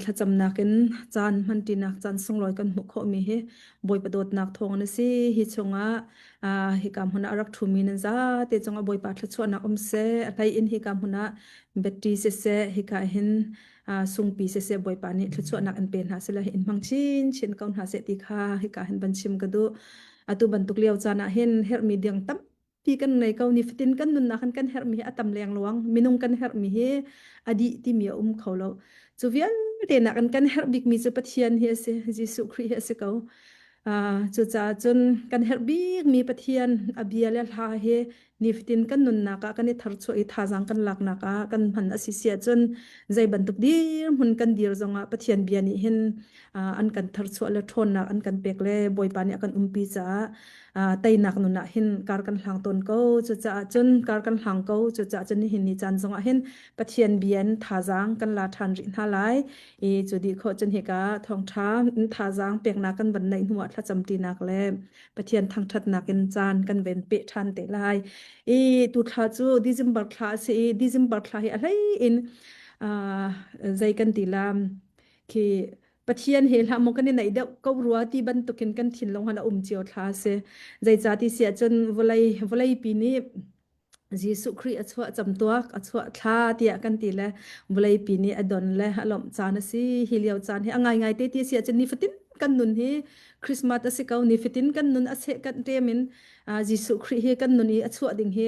ถ้าจำนักินจานมันตีนักจานส่งลอยกันหุกเขามีเฮบอยประโดดนักทองนะสิฮิชงะฮิกามหุนะรักทุมีนันซาเตจงะบอยปัดละชวนนักเสอะไรอินฮิกามหุนะเบตตีเสฮิกาหินสุงปีเสบอยปานี่ละชวนนักอันเป็นหาเสละหินมังชินเกาหาเสติคาฮิกาหินบัญชิมกระดูอตุบันตุกเลียวจานะเห็นเฮรมีเดียงตับพี่กันในเกานิฟตินกันนุนนักกันเฮรมีอตัมเลียงหลวงมินุงกันเฮรมีเฮอดีที่มีเขาเรา จูเวียนเดนักกันเฮร์บิกมีจูปะเทียนเฮเซจิสุครีเฮเซเขาจูจ่าจนกันเฮร์บิกมีปะเทียนอเบียเลลาเฮนิฟตินกันนุนนักกันเทาร์ชัวอิทาจังกันลักนักกันพันอสิเซียจนใจบันทุกดีมุนกันดีร์จงปะเทียนเบียนี่เห็นอันกันทาร์ชัวเลทอนนักอันกันเปกเลบอยปานี่กันปีจ้าไตนักนุนนักเห็นการกันหลังตนเขาจูจ่าจนการกันหลังเขาจูจ่าจนนี่เห็นนิจันจงเห็นปะเทียนเบียนทาจังกันลาทันรินฮาไล จุดีเขาจนเหกาทองท้าทาจางเปียกนักกันบันในหัวถ้าจำตีนักแลปะเทียนทางทัดนักกันจานกันเวนเปทันเตลายตุท้าจูดิจิมบัร์คลาสดิจิมบัร์คลาอะไรอินอ่าใจกันตีลามคือปะเทียนเฮลามกันในเด็กก็รัวที่บันตุกินกันถิ่นลงหันเจียวท้าเสใจจ่าที่เสียจนวลัยปีนี้ ยิสุครีอัชวะจำตัวอัชวะท่าเตียกันตีเลยบุเลยปีนี้อดอนเลยอารมณ์จานสิฮิเลียวจานให้ง่ายง่ายเตี้ยเสียจนนิฟตินกันนุนให้คริสต์มาสสิเขานิฟตินกันนุนอาเซกันเตมินยิสุครีเฮกันนุนอัชวะดิ่งเฮ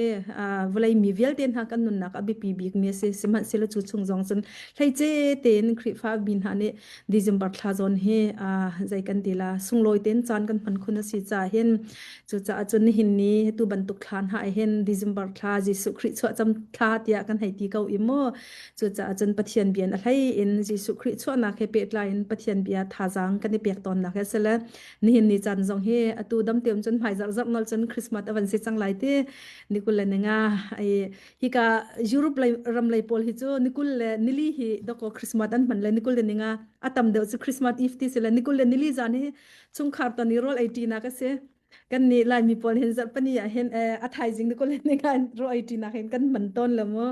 บุเลยมีเวลเตียนหากันนุนนักอบิปีบิกเมียเสสมันเสละจุดชงจงจนใครเจเต็นคริฟ้าบินหาเนี่ยดิจิมบัตทาจอนเฮใจกันตีละสุงลอยเต็นจานกันพันคุณสิจ่าเห็น จุดจะจนหินนี้ตัวบรรทุกทานหายเห็นดิจิมบัร์ทาจิสุคริสต์จำทาเตียกันให้ตีเกาอิโมจุดจะจนปะเทียนเบียนอะไรอินจิสุคริสต์นักเฮเปิดไลน์ปะเทียนเบียทาจังกันในเปียกตอนนักเฮสละนี่หินนี้จันทร์จงเฮตัวดำเตียมจนหายจากนอลจนคริสต์มาสวันเสจังไลเตนิคุลเลนงาไอฮิกายุโรปไลรำไลพอลฮิจูนิคุลเลนิลีฮิดอกคริสต์มาสอันมันเลนิคุลเลนงาอัตมเดวส์คริสต์มาสอีฟที่เสละนิคุลเลนิลีจานเฮชุงคาร์ตอนิโรลไอตีนักเส กันนี่ลายมีปนเห็นสัตว์ปนี่เห็นอัฐายจริงทุกคนเล่นในการรอยจีนักเห็นกันเหมือนต้นแล้วมั้ง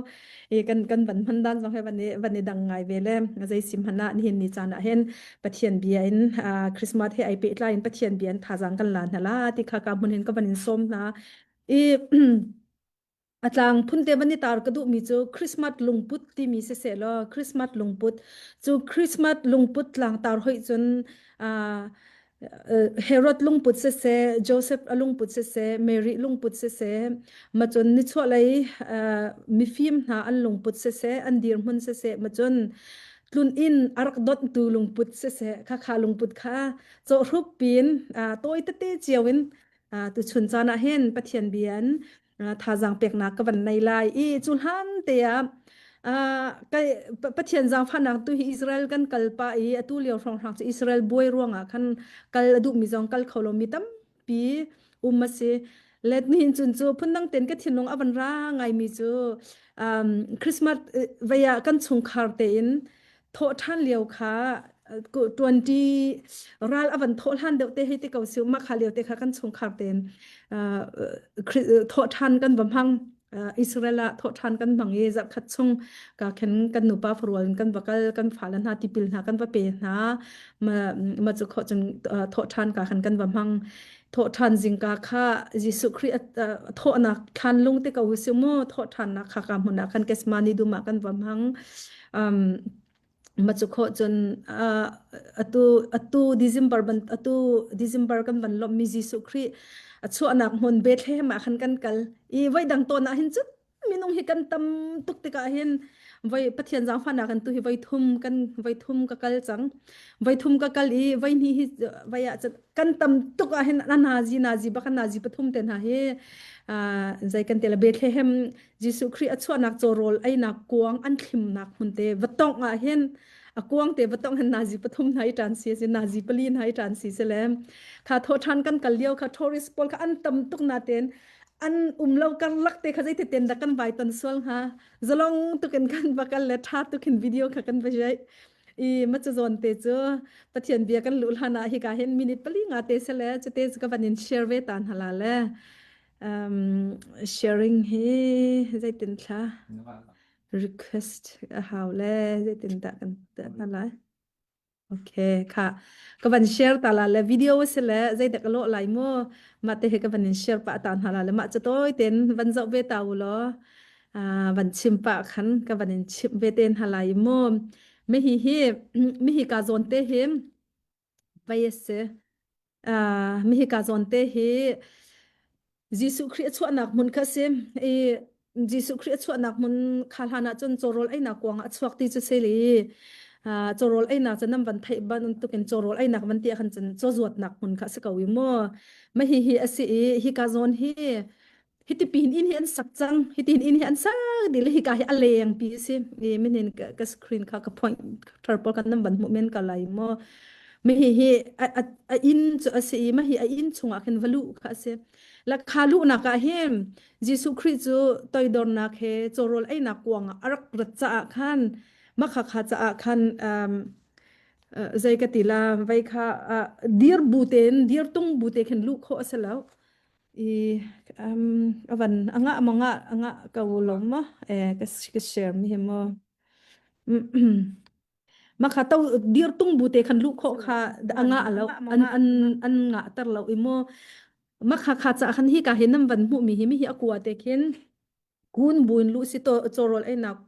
กันบันพันด้านสองให้วันนี้ดังไงเวล่ใจสิมหนานี่เห็นนี่จานะเห็นปะเทียนเบียนคริสต์มาสให้ไอเปิดไลน์ปะเทียนเบียนท่าจังกันหลานฮะล่ะที่ข้ากำมันเห็นก็บันส้มนะอี อาจารย์พุ่นเตบันนี่ตาร์กระดูมีจูคริสต์มาสลุงพุทที่มีเสร็จแล้วคริสต์มาสลุงพุทจูคริสต์มาสลุงพุทหลังตาร์หอยจนอ่าเฮโรดลุงพุทเสร็จโจเซฟลุงพุทเสร็จแมรี่ลุงพุทเสร็จมาจนนิชวเลยมีฟิล์มหาอันลุงพุทเสร็จอันเดียร์มุนเสร็จมาจนตุนอินอารักดอตตูลุงพุทเสร็จข้าลุงพุทข้าโจรูปปีนตัวอิตเตเจียวินตุชุนจานะเห็นปะเทียนเบียน ท่าจางเปียกนักกับวันในลายอีจุลฮันเตียก็ประเทศจางฟันนักตุอิสราเอลกันกัลปะอีตุเลียวฟองทางอิสราเอลบวยร่วงคันกัลดุมิจงกัลเขาลมิตัมปีมาเสเล็ดนี่จุนจูพุ่นนั่งเต็นก็ทิ้งลงอวันร่างไงมีจูคริสต์มาสเวียกันชงคาร์เตนโทท่านเลียวค่ะกู20รัลอวันโทท่านเดียวเตให้เตเขาซิวมาคาเลียวเตค่ะกันชงคาร์เตน โทษทันกันบำพังอิสราเอลโทษทันกันบางเยจักขัดชงกาเข็นกันหนูป้าฟรวนกันบักกันฝาลันหาติปิลหากันว่าเปนะมามาจุขจนโทษทันกาขันกันบำพังโทษทันจิงกาข้ายิสุคริสโทษนักทันลุงเตกาวิสโมโทษทันนักข้ากำมุนักขันเกสมานีดูมากันบำพังมาจุขจนอตูดิเซมเบอร์กันบันลมมียิสุคริส ชัวนักหุ่นเบทเฮมาขันกันกัลอีไว้ดังตัวนะเห็นจุดมีน้องเฮกันตำตุกติกาเห็นไว้ปะเทียนจางฟันนักันตุไว้ทุ่มกันไว้ทุ่มกักลจังไว้ทุ่มกักลอีไว้นี่ไว้อาจจะกันตำตุกาเห็นนาจีบักนาจีปฐุมเต็นหาเฮใจกันเตละเบทเฮมยิสุคริสชัวนักโจรอลไอนักกวางอันทิมนักหุ่นเตวัดต้องเห็นกวางเตวัดต้องเห็นนาจีปฐุมไฮจานซีเซนาจีปลีนไฮจานซีเซเลม ข้าโทษทันกันกัลเลียวข้าทอริสปอลข้าอันตำตุกนาเตนอันเล่ากันลักเตะข้าใจเต้นดักกันใบตันสวลฮะจะลองตุกันกันบักกันเลท่าตุกันวิดีโอข้ากันไปใช้อีมันจะจนเตะจ้ปะเทียนเบียกันลุลฮานาฮิกาเห็นมินิทปลีงาเตะเสลจะเตะกับวันนี้แชร์เวตันฮาลาเลsharing เฮใจเต้นท่า request หาวแล้วจะติดตากันนั่นแหละโอเคค่ะก็บันแชร์ตาละแล้ววิดีโอเสร็จแล้วใจเด็กก็โลไลโมมาเตะให้ก็บันแชร์ปะตานหาละแล้วมาจะโต้ยเต็นบันจะเวตาวเหรออ่าบันชิมปะขันก็บันชิมเวเต็นหาละโมไม่ฮีฮีไม่ฮีกาโซนเตหิมไปเสอ่าไม่ฮีกาโซนเตฮิ จิสุคริสต์ชวนนักมุนคาเซมเอจิสุคริสต์ชวนนักมุนขลานาจนโจรลไอนักวางอัศวกติจุเซลีโจรลไอนักจะนำบันไทยบันตุกันโจรลไอนักบันเตียขันจันโจจวดนักมุนคาสกาวิโมไม่ฮิฮิอสิฮิกาซอนฮิฮิติปีนอินฮิอันสักจังฮิตินอินฮิอันสักดิลฮิกาฮิอเลงปีซิเอไม่เห็นกับสกรีนค่ะกับพอยต์ทาร์ปอลกันนำบันมุเมนกันไลโมไม่ฮิฮิอะอินจุอสิไม่ฮิอะอินชงอาคันวลูค่ะเซ la khalu na ka hem jisu christ chu toidon na khe chorol ai na kwang arak rat cha khan ma kha kha cha khan zai ka tila vai kha dir buten dir tung bute khen lu kho asalaw i avan anga manga anga ka wolom ma ka share mi hemo ma kha tau dir tung bute khan lu kho kha anga alo an nga tar lo imo ma kha kha cha khan hi ka henam van mu mi hi mi hi akwa te khen kun buin lu si to chorol ai nak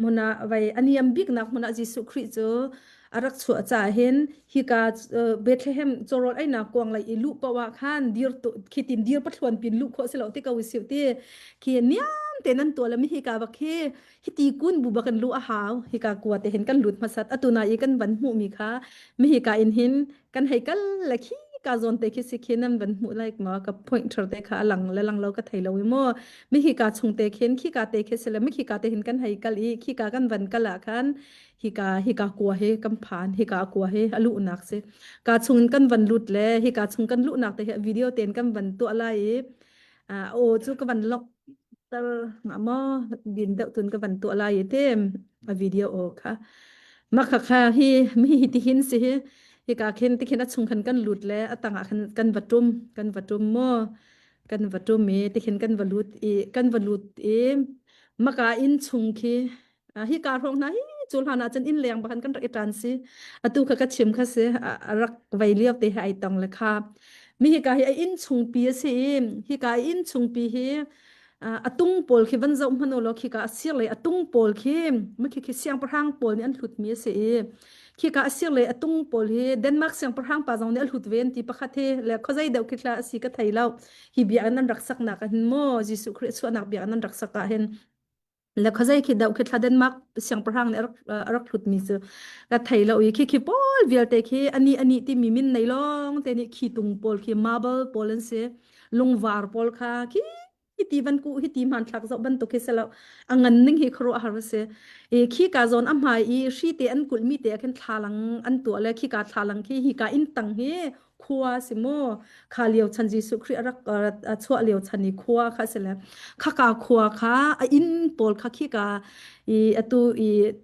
mona vai aniam big nak mona jisu khri cho arak chu cha hen hi ka bethlehem chorol ai nak kwang lai ilu pawa khan dir to khitin dir pathlon pin lu kho selo te ka wisiu te khi niam te nan to la mi hi ka ba khe hi ti kun bu ba kan lu a haw hi ka kwa te hen kan lut masat atuna i kan van mu mi kha mi hi ka in hin kan hai kal la khi ka zon te khi si khinan van mu like ma ka pointer te kha lang la lang lo ka thai lo mo mi hi ka chung te khen khi ka te khe sele mi khi ka te hin kan hai kal i khi ka kan van kala khan hi ka kwa he kam phan hi ka kwa he alu nak se ka chung kan van lut le hi ka chung kan lu nak te video ten kan van to ala i o chu ka van lok tar ma mo bin da tun ka van to ala i te a video o kha ma kha kha hi mi hi ti hin se hi ka khen ti khen a chung khan kan lut le atanga khan kan vatum mo kan vatum me ti khen kan valut e maka in chung khi hi ka rong na hi chul hana chan in leng bakan kan ra itan si atu kha ka chim kha se rak vai liap te hai tong le kha mi hi ka hi in chung pi se hi ka in chung pi hi atung pol khi van zong mano lo khi ka asial le atung pol khi mi khi siang parhang pol ni an thut mi se khi ka asial le atung pol hi denmark siang parhang pa zong ne al thut ven ti pakha the le khozai deuh khi tla si ka thailau hi bia an rak sak na ka hin mo jisu christ chu anak bia an rak sak ka hen la khazai khi deuh khi thla denmark siang parhang ne arak thut mi chu ka thailo i khi pol vial te khi ani ti mi min nei long te ni khi tung pol khi marble pol an se lungwar pol kha khi hiti van ku hiti man thak zo ban to ke selo angan ning hi khro har se e khi ka zon am hai i hri te an kul mi te khen thalang an to le khi ka thalang khi hi ka in tang he khuwa simo khaliao chanji su khri arak chwa leo chani khuwa kha sele kha ka khuwa kha a in pol kha khi ka i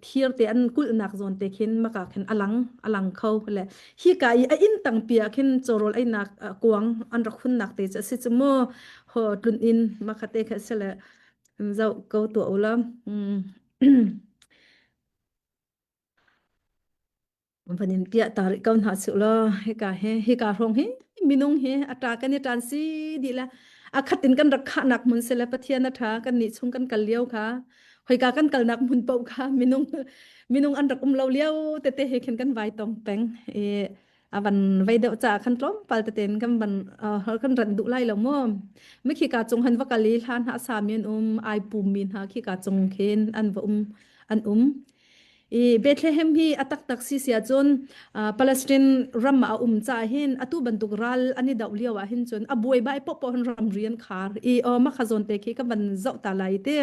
thir te an kul nak zon te khen ma ka khen alang khau le hi ka i a in tang pia khen chorol ai nak kuang an ra khun nak te cha si chmo ho tun in ma khate kha sele zau ko to olam vanin pia tar kaun ha chu lo he ka rong he minung he ata kan ni tan si di la a khatin kan rakha nak mun se la pathian na tha kan ni chung kan kal liao kha hoi ka kan kal nak mun pau kha minung an rakum lo liao te he khen kan vai tong peng e avan vai deuh cha khan tlom pal te ten kan ban hal kan ran du lai lo mo mi khi ka chung han va kali than ha sa min ai pum min ha khi ka chung khen an va an Bethlehem hi atak taksi sia chon Palestine ram a cha hin atu banduk ral ani daw liawa hin chon abuai bai po po han ram rian khar o ma khazon te khi ka ban zau ta lai te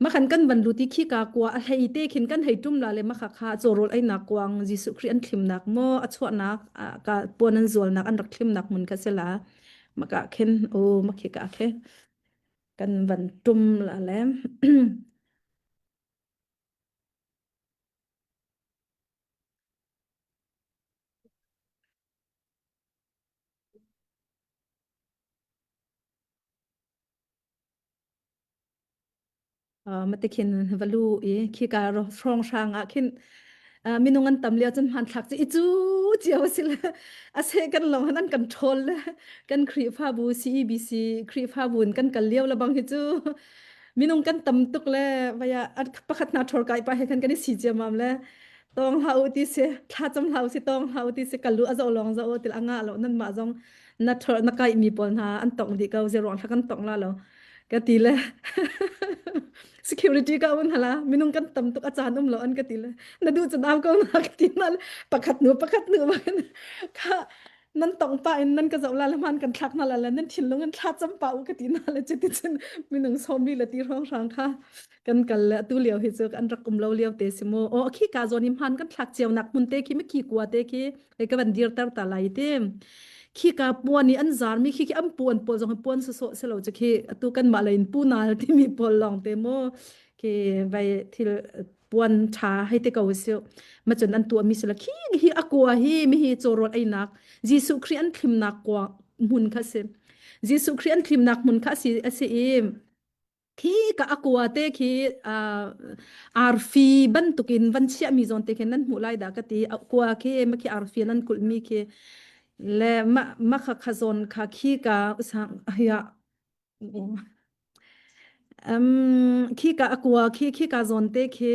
ma khan kan ban luti khi ka kwa hei te khin kan hei tum la le ma kha kha chorol ai na kwang jisu khri an thlim nak mo achwa nak ka ponan zol nak an rak thlim nak mun ka sela ma ka khen o ma khi ka khe kan ban tum la le มาตะเคียนวัลูอีขี้การฟรองช่างอ่ะขินมีนุ่งกันตำเลียวจนหันทักจะอีจูเจียวสิละอาเซกันลองนั่นกันทนละกันครีฟ้าบูซีบีซีครีฟ้าบุนกันเลี้ยวละบางฮิจูมีนุ่งกันตำตุกเลยว่าอย่าอัดประคัดนาทอร์กายไปให้กันนี่สีเจียมามเลยตองเฮาที่เสถ้าจำเฮาสิตองเฮาที่เสกันรู้อาจะลองจะโอติลอ่างาแล้วนั่นมาจงนาทอร์นักไก่มีปนหาอันตองดีเกาเจรองทักกันตองละแล้ว katile security ka un hala minung kan tam tuk achan lo an katile na du chan am ko na katinal pakhat nu ban ka nan tong pa in nan ka zau la man kan thak na la nan thin long an thla cham pa u katina la cheti chen minung som li la ti rong rang kha kan kal la tu liao hi chok an rakum lo liao te simo o khi ka zonim han kan thak chew nak mun te khi me khi kwa te khi e ka ban dir tar ta lai te khi cả buồn ni ăn zar mi khi khi am buồn buồn giống buồn so lo chứ khi tu kan ma lein pu na ti mi buồn lòng te mo khi vai thì buồn cha hay te cầu siêu mà chân ăn tu mi sila khi hi akwa hi mi hi chorot ai nak Jesu Christ an thim nak kwa mun kha se Jesu Christ an thim nak mun kha si ase im khi cả akwa te khi arfi ban tukin van chia mi zon te kenan mulai da ka ti akwa khi ma khi arfi nan kul mi khi le ma kha khazon kha khi ka usang ya khi ka akwa khi ka zon te khi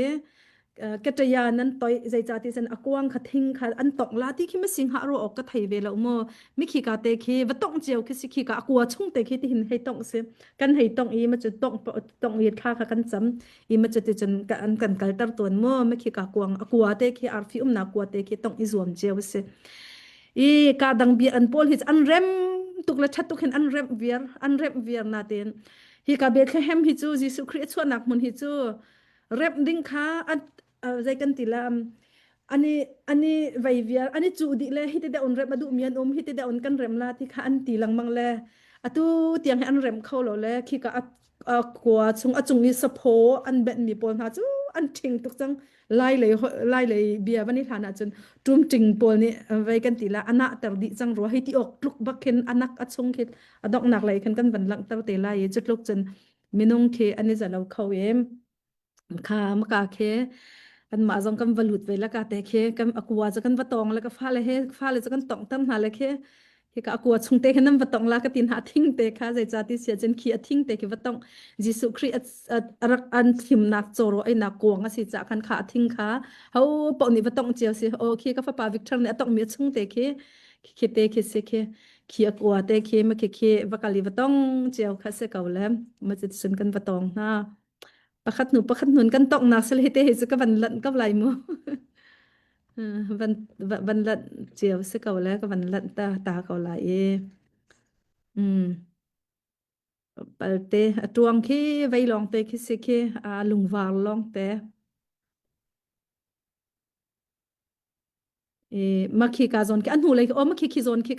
kataya nan toy zai chati san akwang kha thing kha an tok la ti khi ma sing ha ro ok ka thai ve lo mo mi khi ka te khi wa tong cheu khi si khi ka akwa chung te khi ti hin hei tong se kan hei tong i ma chu tong i kha kha kan cham i ma chu ti chen ka an kan kal tar ton mo mi khi ka kwang akwa te khi arfi na kwa te khi tong i zuam cheu se i kadang bi an pol his an rem tuk la that tuk hen an rem vier na ten hi ka Bethlehem hi chu Jesu Christ chuanak mun hi chu rep ding kha at zai kan tila ani vai vier ani chu di le hi te da on rep adu mian hi te da on kan rem la ti kha an ti lang mang le atu tiang an rem kho lo le khi ka kwa chung ni sapho an bet mi pol ha chu an thing tuk chang lai le bia bani thana chun tum ting pol ni vai kan tila ana tar di chang ro hi ti ok tluk bakhen anak achung khit adok nak lai kan ban lang tar te lai chutluk chen minung khe ani zalo khawem kha maka khe kan ma jong kam valut ve la ka te khe kam akwa cha kan watong la ka fa le cha kan tong tam na le khe khi cả aqua chung te khenam watong la ka tin ha thing te kha zai cha ti sia chen khi a thing te ki watong Jesu Christ arak an thim nak choro ai na ko nga si cha khan kha thing kha ho po ni watong chiao si o khi ka fa pa victor ne atong mi chung te khi te khi se khi aqua te khi ma khi wakali watong chiao kha se kaulem ma chi sun kan watong na pakhat nun kan tok nak sel hite he ka van lan ka lai mo van lan chiao se kaula ka van lan ta kaula e palte atuang khi vei long te khi se khi lung war long te ma khi ka zon ke an hu le o ma khi zon khi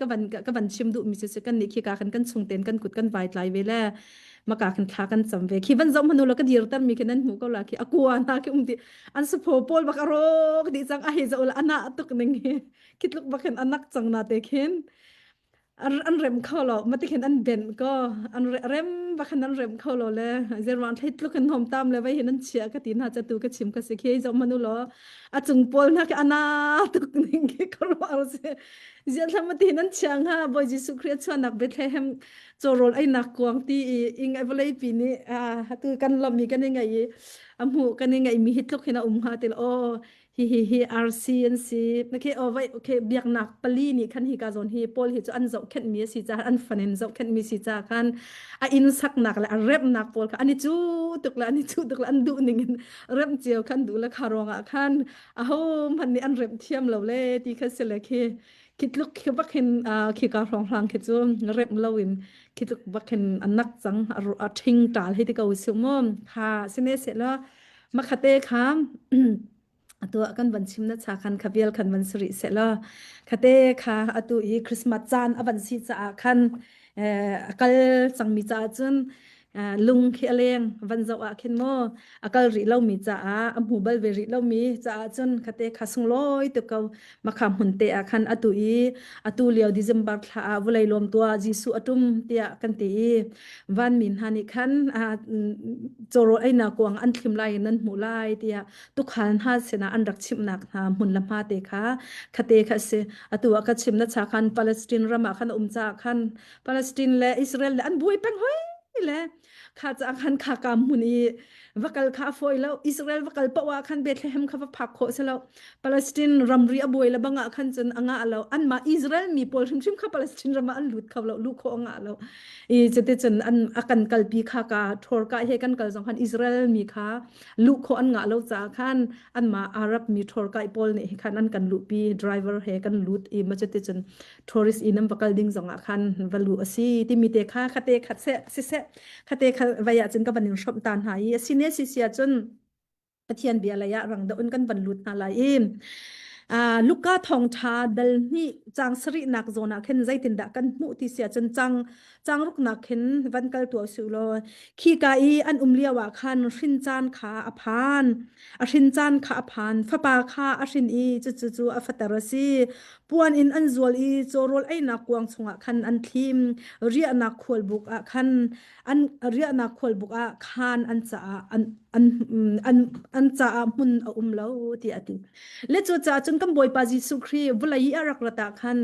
ka van chim du mi se kan ni khi ka kan chung ten kan kut kan vai tlai ve la ma ka kan kha kan cham ve khi van zom hanu la ka dir tar mi kenan hu ko la khi akwa na ki di an su pho pol bak aro di chang a he zo la ana tuk ning he kitluk bakhen anak chang na te khen an rem kho lo ma ti khen an ben ko an rem bakhan an rem kho lo le zerwan thait lu kan hom tam le vai hen an chia ka tin ha cha tu ka chim ka se khe zo manu lo a chung pol na ka ana tuk ning ke ko ro ar se zian tham ma ti nan chang ha boy Jesu Christ chuan nak Bethlehem chorol ai nak kwang ti ing ai volei pi ni tu kan lo mi kan ngai amu kan ngai mi hit luk hena ha tel o hi RCNC nake o vai okay biak nak pali ni khan hi ka zon hi pol hi chu an zo khet mi si cha an fanen zo khet mi si cha khan a in sak nak la rep nak pol kha ani chu tuk la an du ning rep chiao khan du la kharonga khan a ho man ni an rep thiam lo le ti kha se le khi kitluk khi bakhen khi ka rong rang khi chu rep lowin kitluk bakhen anak chang a thing tal hi ti ka usumom kha sine se la makhate kham ตัวกันวันชิมนะชาคันขบียลคันวันสุริเสร็จแล้วคาเต้ค่ะอตัวอีคริสต์มาสจานอวันซีจ้าคันกัลสังมีจ้าจน ลุงเขียเลงวันเจ้าอาเข็นโมอากาลิเล่ามีจ้าอมูบัลเวริเล่ามีจ้าจนคเตขัสงลอยตุกเอามาคำหุนเตะคันอตุอีอตุเลียวดิเซมบัร์ทาวุไลลมตัวจิสุอตุมเตียกันตีวันมินฮันิคันโจโรไอนากวงอันทิมไลนันหูไลเตียตุกขันฮัสนาอันรักชิมนักมุนลำพาเตคะคเตคะเสอตัวกัชิมนัชคันปาเลสไตน์รามาคันจาคันปาเลสไตน์และอิสราเอลและอันบุยเป็งห้อยและข้าจะคันขากำมุนีวักลข้าฟอยแล้วอิสราเอลวักลปะว่าคันเบธเลเฮมข้าพักโคเสแล้วปาเลสไตน์รัมรีอบวยแล้วบังอาคันจนอ่างอาแล้วอันมาอิสราเอลมีพอลชิมชิมข้าปาเลสไตน์รามาอันลุดข้าแล้วลูกโคอ่างอาแล้วจะเตจนอันอากันกัลปีข้ากาทอร์กาเฮกันกัลสองคันอิสราเอลมีข้าลูกโคอันงาแล้วจากคันอันมาอาหรับมีทอร์กาพอลเนี่ยคันอันกันลูปีดรเวอร์เฮกันลุดมาจะเตจนทัวริสอินัมวักลดิ้งสองอาคันวัลูอซีที่มีเตค่าคาเตคัดเซเซคาเตคาวายจนกับบันยังชอบตานหายสิเนสิเสียจนเทียนเบียระยะรังเดินกันบรรลุนาลายลูกกาทองชาดลนี่จางสรินักโซนักเห็นใจตินดากันมุติเสียจนจังรุกนักเห็นวันกัลตัวสุโลขี้กายอันเลียวว่าคันรินจานขาอภานรินจานขาอภานฟปาขาอรินจู่อฟัตรสีปวนอินอันจวลโจรลไอนักกวางชงคันอันทีมเรียนักขวลบุกคันอันเรียนักขวลบุกคันอันจ่าอันอันจ่ามุนเลาที่อดีเลจูจ่าจนกำบอยปาจิสุครีวุลายอารักระตาคัน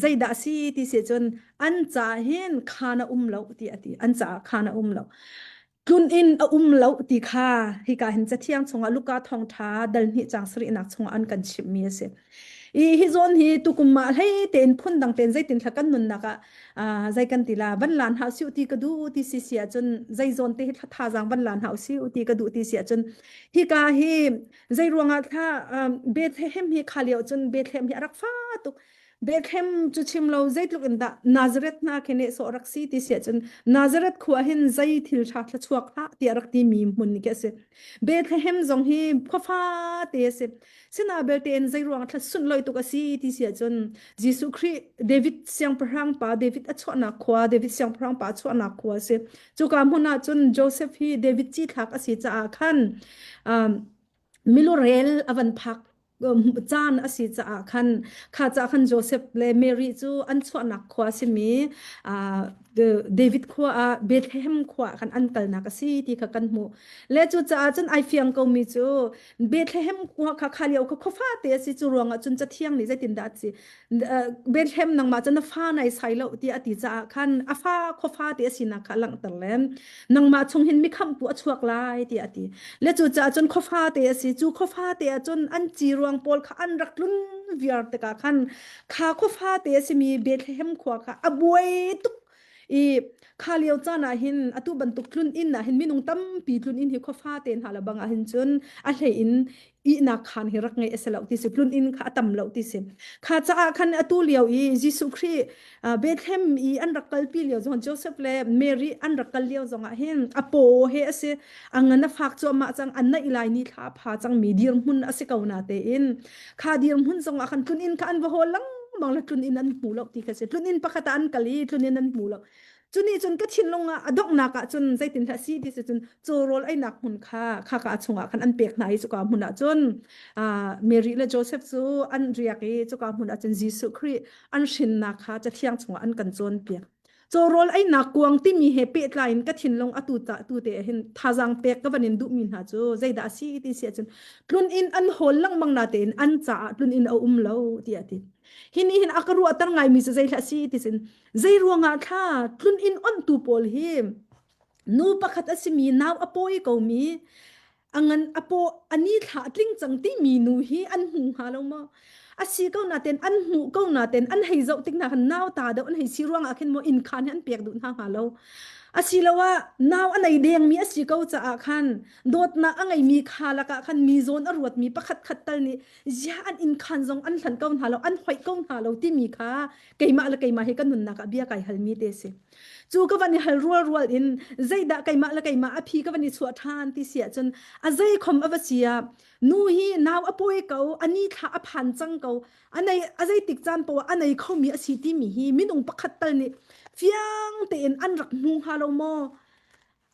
ใจดาซีที่เสียจนอันจ่าเห็นคานาเลาที่อดีอันจ่าคานาเลากุนอินเลาที่ข้าฮิกาเห็นจะเที่ยงชงลูกาทองท้าดัลนิจางสรินักชงอันกันชิมเมียเสฮิซอนฮิตุกุมมาให้เต็นพุ่นดังเต็นใจตินทักันนุนนักใจกันติลาบันลานหาซิวตีกระดูตีเสียจนใจซอนเตะท่าจางบันลานหาซิวตีกระดูตีเสียจนฮิกาฮิใจรวงท่าเบธเฮมฮิขาเลียวจนเบธเฮมฮิรักฟ้าตุกเบธเฮมจุชิมเราใจตุกันดานาซาเรตนาเคเนโซรักซีตีเสียจนนาซาเรตขวาเห็นใจทิลชาทชวกละตีรักตีมีมุนนิเกเสเบธเฮมจงฮิขฟ้าเตเสสนาเบลเตนใจรวงทัดสุนลอยตุกซีที่เสียจนยิสุครีเดวิดเสียงพระงป่าเดวิดอัชวนักขวาเดวิดเสียงพระงป่าชวนักขวาเสจุกามหุนาจนโจเซฟฮีเดวิดจีทักอสีจะอาคันมิโลเรลอวันพักจานอสีจะอาคันข้าจะคันโจเซฟเลเมรีจูอันชวนักขวาสิมีเดวิดขวาเบธเลเฮมขวาคันอันกัลนักซีที่ข้ากันหูและจูจะจนไอเฟียงก็มีจูเบธเลเฮมขวาข้าขาเลียวข้าฟ้าเตสิจูรวงจนจะเที่ยงนี่จะตินดัดสิเบธเลเฮมนังมาจนฟ้าในไซเลวที่อติจะคันอาฟ้าข้าฟ้าเตสินักหลังตะเลมนังมาชงเห็นมีคำตัวชวกลายที่อติและจูจะจนข้าฟ้าเตสิจูข้าฟ้าเตจนอันจีรวงปอลข้าอันรักลุนเวียร์ตะกาคันข้าข้าฟ้าเตสิมีเบธเลเฮมขวาข้าอบวยตุกข้าเลี้ยวจ้านาหินอตุบันตุกลุนอินนะหินมินุงตั้มปีลุนอินหิข้าฟ้าเตนหาละบังอาหินจนอะไรอินนักขันหิรักไงเอสเลาติสิลุนอินข้าตั้มเลาติสิข้าจะคันอตุเลี้ยวยิสุครีเบธเลมอันรักกัลปีเลี้ยวจงโจเซฟเลเมรีอันรักกัลเลี้ยวจงอาหินอโปเฮเสอังนันนักฟักจวมาจังอันนัอีไลนี่ท้าพาจังมีดีร์มุนอสิกาวนาเตอินข้าดีร์มุนจงอาคันลุนอินข้าอันวะโหลังบางละลุนอินอันมูลอกที่เขาเสลุนอินปะขัดอันกะลีลุนอินอันมูลอกจุนี่จนก็ชินลงอดอกนักจนใจตินทัศน์ที่จนโจโรลไอนักหุ่นข้ากาชงคันอันเปียกไหนจุกาหุ่นจนเมรีและโจเซฟจูอันเรียกจุกาหุ่นจนยิสุครีอันชินนักจะเที่ยงชงอันกันจนเปียกโจโรลไอนักกวงที่มีเฮปิไลน์ก็ชินลงอตุตะตุเตเห็นท่าจังเปียกก็วันนี้ดูมินหาจูใจดัศน์ที่เสียจนลุนอินอันโหลังบังนาเตนอันจ่าลุนอินเอาเลาที่อดีหินอักรัวตั้งไงมีใจทัศน์ที่สินใจรัวงาท่าลุนอินอันตูโพลฮิมนูปะขัดอสิมีนาวอโปยก็มีอังันอโปอันนี้ถ้าตริงจังที่มีนูฮีอันหูหาลงมาอาศัยก็นาเต็นอันหูก็นาเต็นอันให้เจ้าติ๊กนาหันนาวตาเดอันให้สิรวงอาเข็นโมอินคานอันเปียกดุนทางหาเราอาศัยแล้วว่านาวอันไหนแดงมีอาศัยก็จะอาคันโดดนาอันไหนมีคาละกะคันมีโซนอรวดมีประคัดขัดตัลนี่ยาอันอินคานจงอันสันก็หาเราอันหอยก็หาเราที่มีค่าไก่มาละไก่มาให้กันนุนนักเบียไก่ฮัลมีเตเสจูก็วันนี้ฮัลรัวอินใจด่าไก่มาละไก่มาอภิก็วันนี้สวดทานที่เสียจนอาใจคมอวเสียนูฮีนาวอป่วยเกาอันนี้ถ้าอภันจังเกาอันไหนอาใจติดจานปวอันไหนเขามีอาชีพที่มีฮีมินุงประคัดตัลนี่เฟียงเต็นอันรักมุงฮาโลโม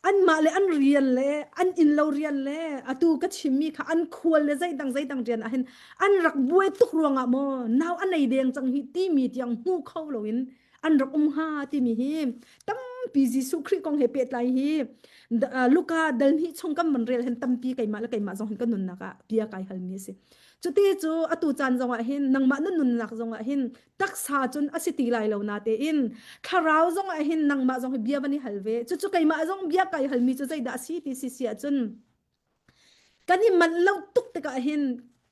อันมาเลยอันเรียนเลยอันอินเราเรียนเลยอะตูก็ชิมมีค่ะอันควรเลยใจดังเรียนอะเห็นอันรักบวยตุกรวงอะโมนาวอันไหนเดียงจังฮิตีมีเตียงหูเข้าเราอินอันรักฮาที่มีฮิตั้มปีจิสุคริกองเฮเปตไลฮิลูกาเดินฮิชงกัมมันเรียนเห็นตั้มปีไก่มาแล้วไก่มาจงเห็นก็นุนนักะเปียไก่ฮัลมีสิจุดที่จูอะตูจันจงอะเห็นนังมานุนนักจงอะเห็นตักษาจนอสิติไลเรานาเตอินคาราวจงอะเห็นนังมาจงเบียบันฮิฮัลเวจุไก่มาจงเบียไก่ฮัลมีจุใจดาซีที่เสียจนกันนี่มันเล่าตุกตะกะเห็น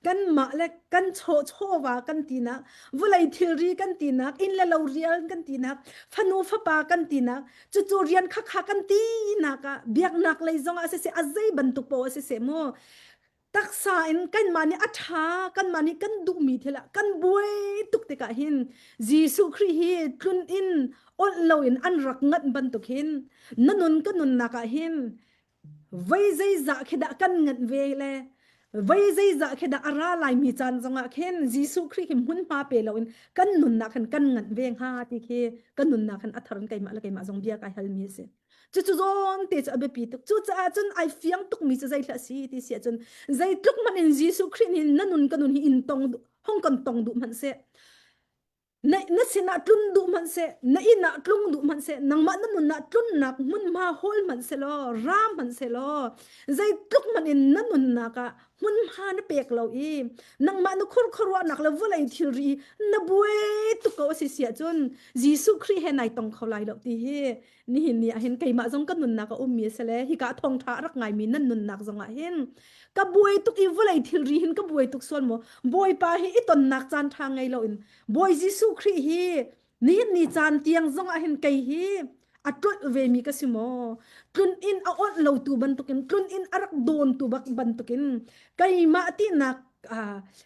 กันมาและกันโชว่ากันตีนักวุไลทิรีกันตีนักอินละเราเรียนกันตีนักฟนูฟปากันตีนักจู่ๆเรียนคักกันตีนักะเบียกนักเลยจงอาเสอาใจบันตุกโปอาเสโมตักษาอินกันมานี่อัฐากันมานี่กันดุมีเทละกันบวยตุกตะกะเห็นจีสุครีฮีทุนอินอดเราอินอันรักงัดบันตุกเห็นนันนุนกันนุนนักะเห็น vây dây dạ khi đã căn ngnhận về lệ vây dây dạ khi đã ara lại mi chan rằng à khen Giêsu Christ him hun pa pe lo in kan nun na kan ngnhận về ha ti khi kan nun na kan atharan kai ma la kai ma zong bia kai hal mi se chu chu zon te cha be pi tuk chu cha chun ai fiang tuk mi cha zai thla si ti sia chun zai tuk man in Giêsu Christ in nanun kanun hi in tong hong kan tong du man se na sina tlun du man se na ina tlung du man se nang ma nanu na tlun nak mun ma hol man se lo ram man se lo zai tluk man in nanu na ka mun ma na pek lo i nang ma nu khur khurwa nak la vulai thiri na buai tu ko si sia chun Jesu Christ he nai tong kholai lo ti he ni hin ni a hen kai ma jong kan nun na ka mi se le hi ka thong tha rak ngai mi nan nun nak jong a hen ka buai tuk i vulai thiri hin ka buai tuk son mo boy pa hi iton nak chan thang ngai lo in boy Jesu Christ hi ni chan tiang zong a hin kai hi atot ve mi ka simo tun in a ot lo tu ban tukin tun in arak don tu bak ban tukin kai ma ti nak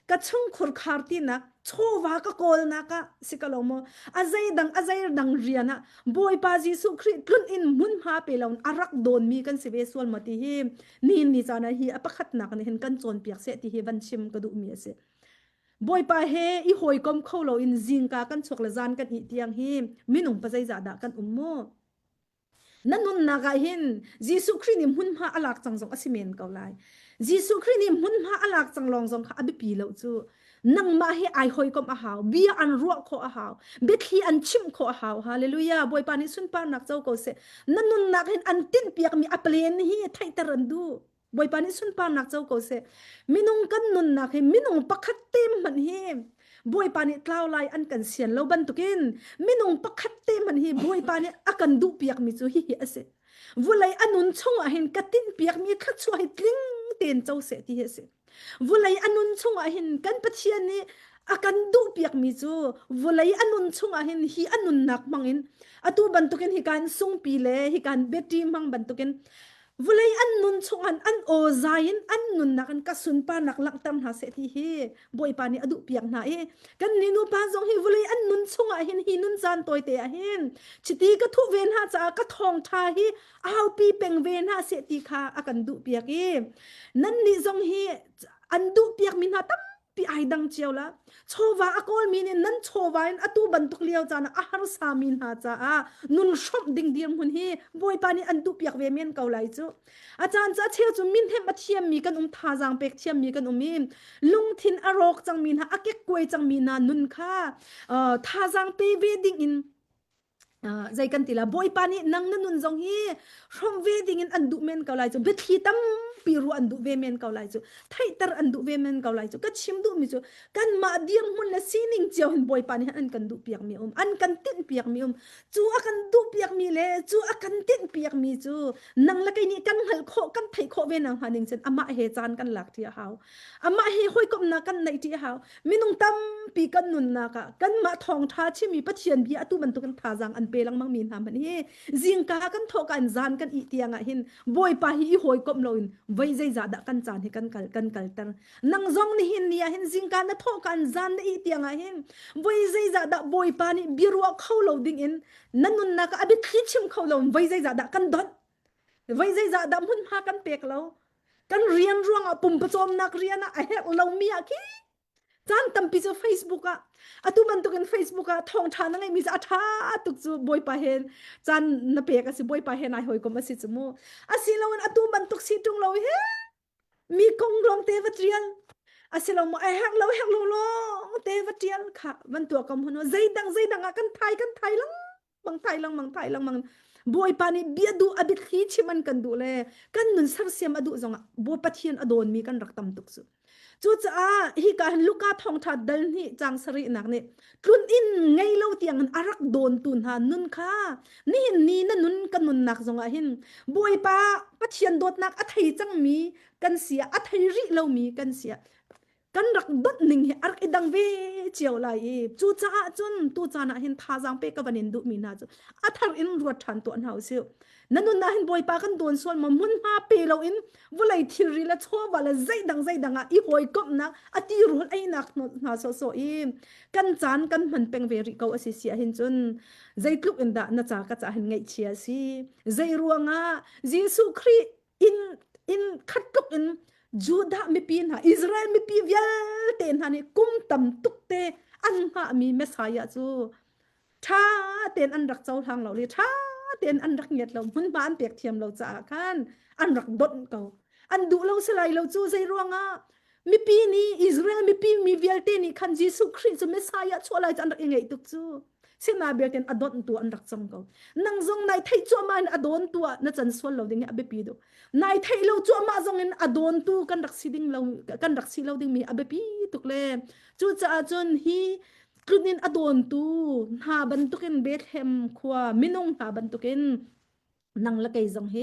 ka chung khur khar ti nak chowa ka kol na ka sikalomo azai dang riana boy pa Jesu Christ tun in mun ha pe lawn arak don mi kan sibe sol mati hi ni chana hi apakhat nak ne hen kan chon piak se ti hi van chim ka du mi ase boy pa he i hoi kom kholo in jingka kan chok la zan kan i tiang hi minung pa zai za da kan ummo nanun naga hin Jesu Christ ni mun ma alak changjong asimen kaulai Jesu Christ ni mun ma alak changlong jong kha abi pi lo chu nang ma he ai hoi kom a haw bia an ro kho a haw bethi an chim kho a haw hallelujah boy pa ni sun pa nak chau ko se nanun nak hin an tin piak mi aplen hi thai taran du boy pa ni sun pa nak chau ko se minung kan nun nak he minung pakhat tem man hi boy pani tlaw lai an kan sian lo ban tukin minung pakhat te man hi boy pani akan du piak mi chu hi ase vulai anun chung a hin katin piak mi kha chu hi tling ten chau se ti he se vulai anun chung a hin kan pathian ni akan du piak mi chu vulai anun chung a hin hi anun nak mangin atu ban tukin hi kan sung pi le hi kan beti mang ban tukin vulai an nun chungan an o zain an nun nakan kasun pa naklak tam ha se thi hi boy pa ni adu piak na e kan ninu pa zong hi vulai an nun chunga hin hi nun zan toy te a hin chiti ka thu ven ha cha ka thong tha hi aw pi peng ven ha se ti kha akan du piak e nan ni zong hi an du piak min ha tam pi ai dang chiao la chowa akol min nan chowa in atu bantuk liao chana ahar sa min ha cha a nun shop ding dir mun hi boy pani an du piak ve men kau lai chu achan cha cheu chu min hem athiam mi kan tha jang pek thiam mi kan mi lung thin arok chang min ha akek koi chang min na nun kha tha jang pe ve ding in zai kan tila boy pani nang nanun zong hi from wedding in andu men kaulai chu bethi tam piru andu ve men kaulai chu thai tar andu ve men kaulai chu ka chim du mi chu kan ma diang mun la sining cheu hin boy pani an kan du piak mi an kan tin piak mi chu akan du piak mi le chu akan tin piak mi chu nang la kai ni kan hal kho kan thai kho ve nang haning chen ama he chan kan lak thi haw ama he hoi kom na kan nai ti haw minung tam pi kan nun na ka kan ma thong tha chi mi pathian bi atu ban tu kan tha jang an pelang mang min ha man hi jingka kan thok an zan kan i tianga hin boy pa hi hoi kom loin vai zai za da kan chan hi kan kal tar nang zong ni hin nia hin jingka na thok kan zan i tianga hin vai zai za da boy pa ni birwa kholo ding in nanun na ka abi khichim kholo vai zai za da kan dot vai zai za da mun ha kan pek lo kan rian ruang a pum pa chom nak rian a he lo mi a ki จานตั้มปีจะ Facebook อะตุมันตุกัน Facebook อะทองทานนั่งไงมีจะอาทาตุกจูบอยปะเห็นจานนับเปียกสิบอยปะเห็นนายหอยก็มาสิจมูสิเราอันตุมันตุกสิตรงเราเฮมีกงลองเทวเทียนสิเราไอหักเราเทวเทียนค่ะมันตัวกำหัวใจดังกันไทยลังมังบอยปานี่เบียดูอบิดขีชิมันกันดูเลยกันนุนสักเสียมอดูจงอ่ะบัวปะเทียนอโดนมีกันรักตำตุกสุจู่จ้าฮิการลูกาทองทัดเดินนี่จางสรีนักนี่กลุนอินไงเล่าเตียงอารักโดนตุนหานุนค่ะนี่นั่นนุนกันนุนนักจงอ่ะหินบอยปาปะเทียนโดดนักอัฐยจังมีกันเสียอัฐยริเล่ามีกันเสียกันรักดดหนึ่งอารักดังเวเจียวไหลจู่จ้าจนตู้จ้านะเห็นท่าจางเปกบันเห็นดูมีน่าจะอัฐอินรวดทันตัวอันเฮาเสียวนั่นนุนน่าเห็นบอยปากันโดนส่วนมามุนมาเปเราอินว่าไรทีรีละชัวว่าละใจดังอ่ะอีหอยกบนักอติรุนไอ้นักน่าโซอีกันจานกันมันเป็นเวริเกาอสิเสียเห็นจนใจกลุกอินดาน่าจะก็จะเห็นไงเชียสิใจรัวงอ่ะเยซูคริสต์อินขัดกลุกอินจูดาไม่ปีนฮะอิสราเอลไม่ปีเวลเตนฮะนี่กุมตำตุกเตอันฮะมีเมสไซยะจูท้าเตนอันรักเจ้าทางเราเลยท้าเตนอันรักเงียดเรามุนบ้านเปียกเทียมเราจากกันอันรักดดเก่าอันดูเราสลายเราจูใจรัวงอ่ะมีปีนี้อิสราเอลมีปีมีเวลเตนี่คันเยซูคริสต์เมสไซยะชัวร์อะไรจะอันรักยังไงตุกจูเสนาเบียกันอดอนตัวอันรักจังเขานังจงนายไทยจัวมันอดอนตัวนั่นจันส่วนเราดิ่งอเบปีโดนายไทยเราจัวมาจงอินอดอนตัวกันรักสิดิ่งเรากันรักสิเราดิ่งมีอเบปีตุกเล่จู่จ้าจนฮีกลุ่นินอดอนตัวหาบันตุกินเบธเฮมขวามินงหาบันตุกินนังละไกจงเฮ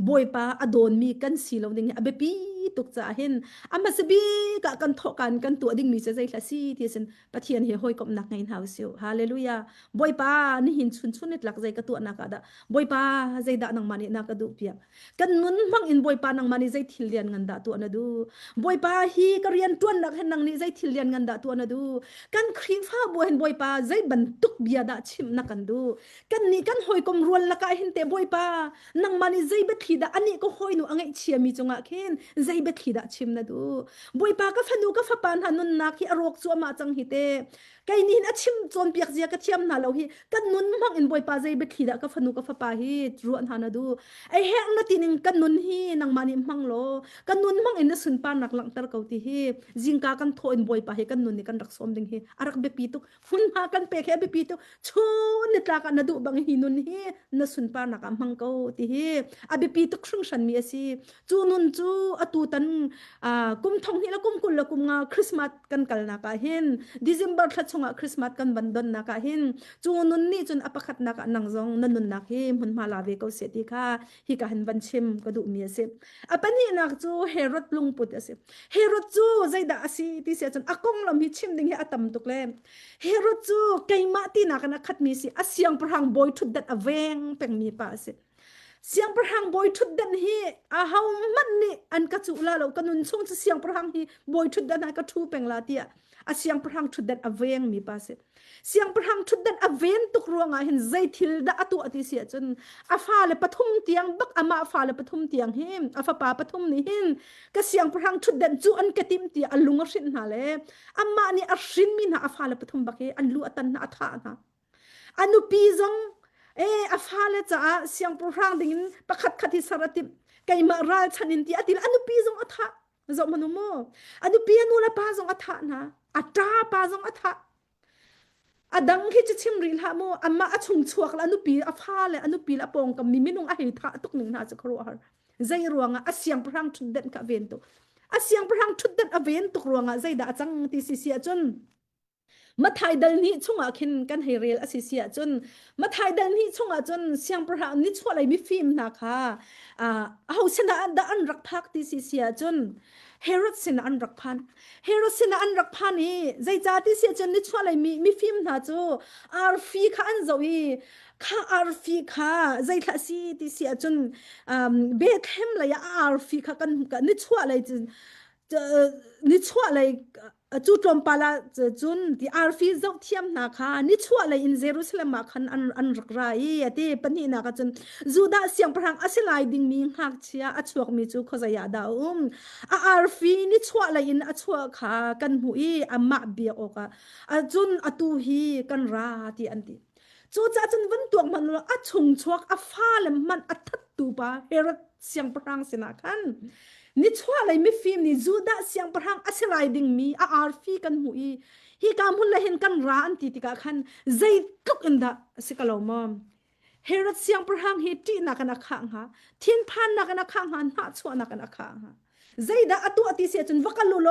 บอยปาอดอนมีกันสีเราดิ่งอเบปีตุกจ้าเห็นอามาสบีกะกันทอกันตัวดิ่งมีใจละสีที่สันปะเทียนเฮหอยกับนักไงหาวเสียวฮาเลลูยาบอยปานี่หินชุนนิดหลักใจกระตัวนักดะบอยปาใจดะนังมันนักดูเปียกันนุนมังอินบอยปานังมันใจทิลเลียนกันดะตัวนัดูบอยปาฮีกเรียนตัวนักเห็นนังนี่ใจทิลเลียนกันดะตัวนัดูกันครีฟ้าบอยเห็นบอยปาใจบรรทุกเบียดะชิมนักกันดูกันนี่กันหอยกลมรวนละกายเห็นเตบอยปานังมันใจเบ็ดขีดะอันนี้ก็หอยหนูอังไอเชียมีจงอ่ะเคนใจเบ็ดขีดะชิมนะดูบอยปาก็ฟันูก็ฟับปานหันุนนักที่อรกจัวมาจังฮิเตไกนี่นะชิมจนเปียกเจียกระเทียมนาเราฮีกันนุนมังอินบอยปาใจเบ็ดขีดะก็ฟันูก็ฟับปาฮีรวนหานะดูไอแห้งนาทีนึงกันนุนฮีนังมันมังโลกันนุนมังอินนะสุนปานักหลังตระเกาตีฮีจิงกากันโทอินบอยปาฮีกันนุนนี่กันรักสมดิงฮีอารักเบปีตุหุ่นมากันเปกเฮเบปีตุชูนิตลากันนะดูบังฮีนุนฮีนะสุนปานักมังเกาตีฮีอาเบปีตุครึ่งฉันมีสิจูนุนจูอตูตันกุมทองนี่ละกุมกุลละกุมงาคริสต์มาสกันกัลนักเห็นเดซ ember ทัดชงคริสต์มาสกันบันดอนนักเห็นจูนุนนี่จนอปขัดนักนังจงนันนุนนักเฮมันมาลาเวก็เสียดีค่ะฮิกาเห็นบันชิมก็ดูมีสิอปันนี่นักจูเฮโรดลุงปุตสิเฮโรดจูใจด่าสิที่เสียจนอากงลำฮิชิมดึงเฮอตัมตุกเลมเฮโรดจูไกมาตีนักนักขัดมีสิอาเสียงพรังบอยทุดดัดอเวงเป็นมีป้าสิเสียงประหังบอยทุดดันฮีอาเฮามันนี่อันกระจุลาเรากันุนช่วงจะเสียงประหังฮีบอยทุดดันนักกระทูเป็นลาเตียอาเสียงประหังทุดดันอเวงมีป้าเสเสียงประหังทุดดันอเวงตุกรวงอ่ะเห็นใจทิลดาอตุอติเสียจนอาฟ้าเลยปฐุมเตียงบักอามาฟ้าเลยปฐุมเตียงหิมอาฟ้าป่าปฐุมนี่หินก็เสียงประหังทุดดันจูอันกติมเตียอันลุงอรินหาเลยอามานี่อรินมีนะอาฟ้าเลยปฐุมบักเฮอันลูอัตันนะอัฐานะอนุปีจงอาฟ้าเลยจ้าเสียงประหังดิ่งประคัดขัดที่สารติมไก่มาราชันินตีอติลอนุปีจงอัฐาจงมนุโมอนุปีอนุละป้าจงอัฐานะอัตราป้าจงอัฐาอดังที่จะชิมริลฮะโมอามาอชุงชวกละอนุปีอาฟ้าเลยอนุปีละปองกับมีมินุงอหิทะตุกหนึ่งน่าจะครัวใจรวงอ่ะเสียงประหังทุดเด่นกับเวนตุเสียงประหังทุดเด่นอเวนตุกรวงอ่ะใจด่าจังที่เสียจนมาไทยดันนี้ช่วงอาคินกันให้เรียลอาเซียจนมาไทยดันนี้ช่วงอาจนเสียงประหารนี่ช่วงอะไรมีฟิล์มนะคะเอาชนะอันรักพักที่เสียจนเฮโรดสินะอันรักพันเฮโรดสินะอันรักพันนี่ใจจ่าที่เสียจนนี่ช่วงอะไรมีฟิล์มนะจูอาร์ฟีค่ะอันจะวีข้าอาร์ฟีค่ะใจทัศน์ที่เสียจนเบคแฮมเลยอาร์ฟีค่ะกันนี่ช่วงอะไรจะนี่ช่วงอะไร จูตรมปาลาจุนที่อาร์ฟีจอกเทียมนาคานี่ชัวเลยอินเยรูซาเล็มมาคันอันรักไรที่ปนีนาคาจนจูดาเสียงพรังอาศัยดิ่งมีหักเชียอชวกมีจูขจายาดาอาร์ฟีนี่ชัวเลยอินอชวกขากันหุยอามาเบียโอกาจุนอตูฮีกันราที่อันที่จูจ้าจนวันตัวมันอาชงชวกอาฟ้าเลมันอัทัดตูปาเฮรัดเสียงพรังสินาคันนี่ชัวเลยไม่ฟิล์มนี่จูดาเสียงพรังอาศัยดิ่งมีอาร์ฟีกันหุยฮีกามุนเลยเห็นกันร้านติติกาคันใจตุกอินดาสิกาลอมอมเฮรัดเสียงพรังเฮตีนักนักขังฮะเทียนพันนักนักขังฮะน่าชัวนักนักขังฮะใจดาอตุอติเสียจนวักลุโล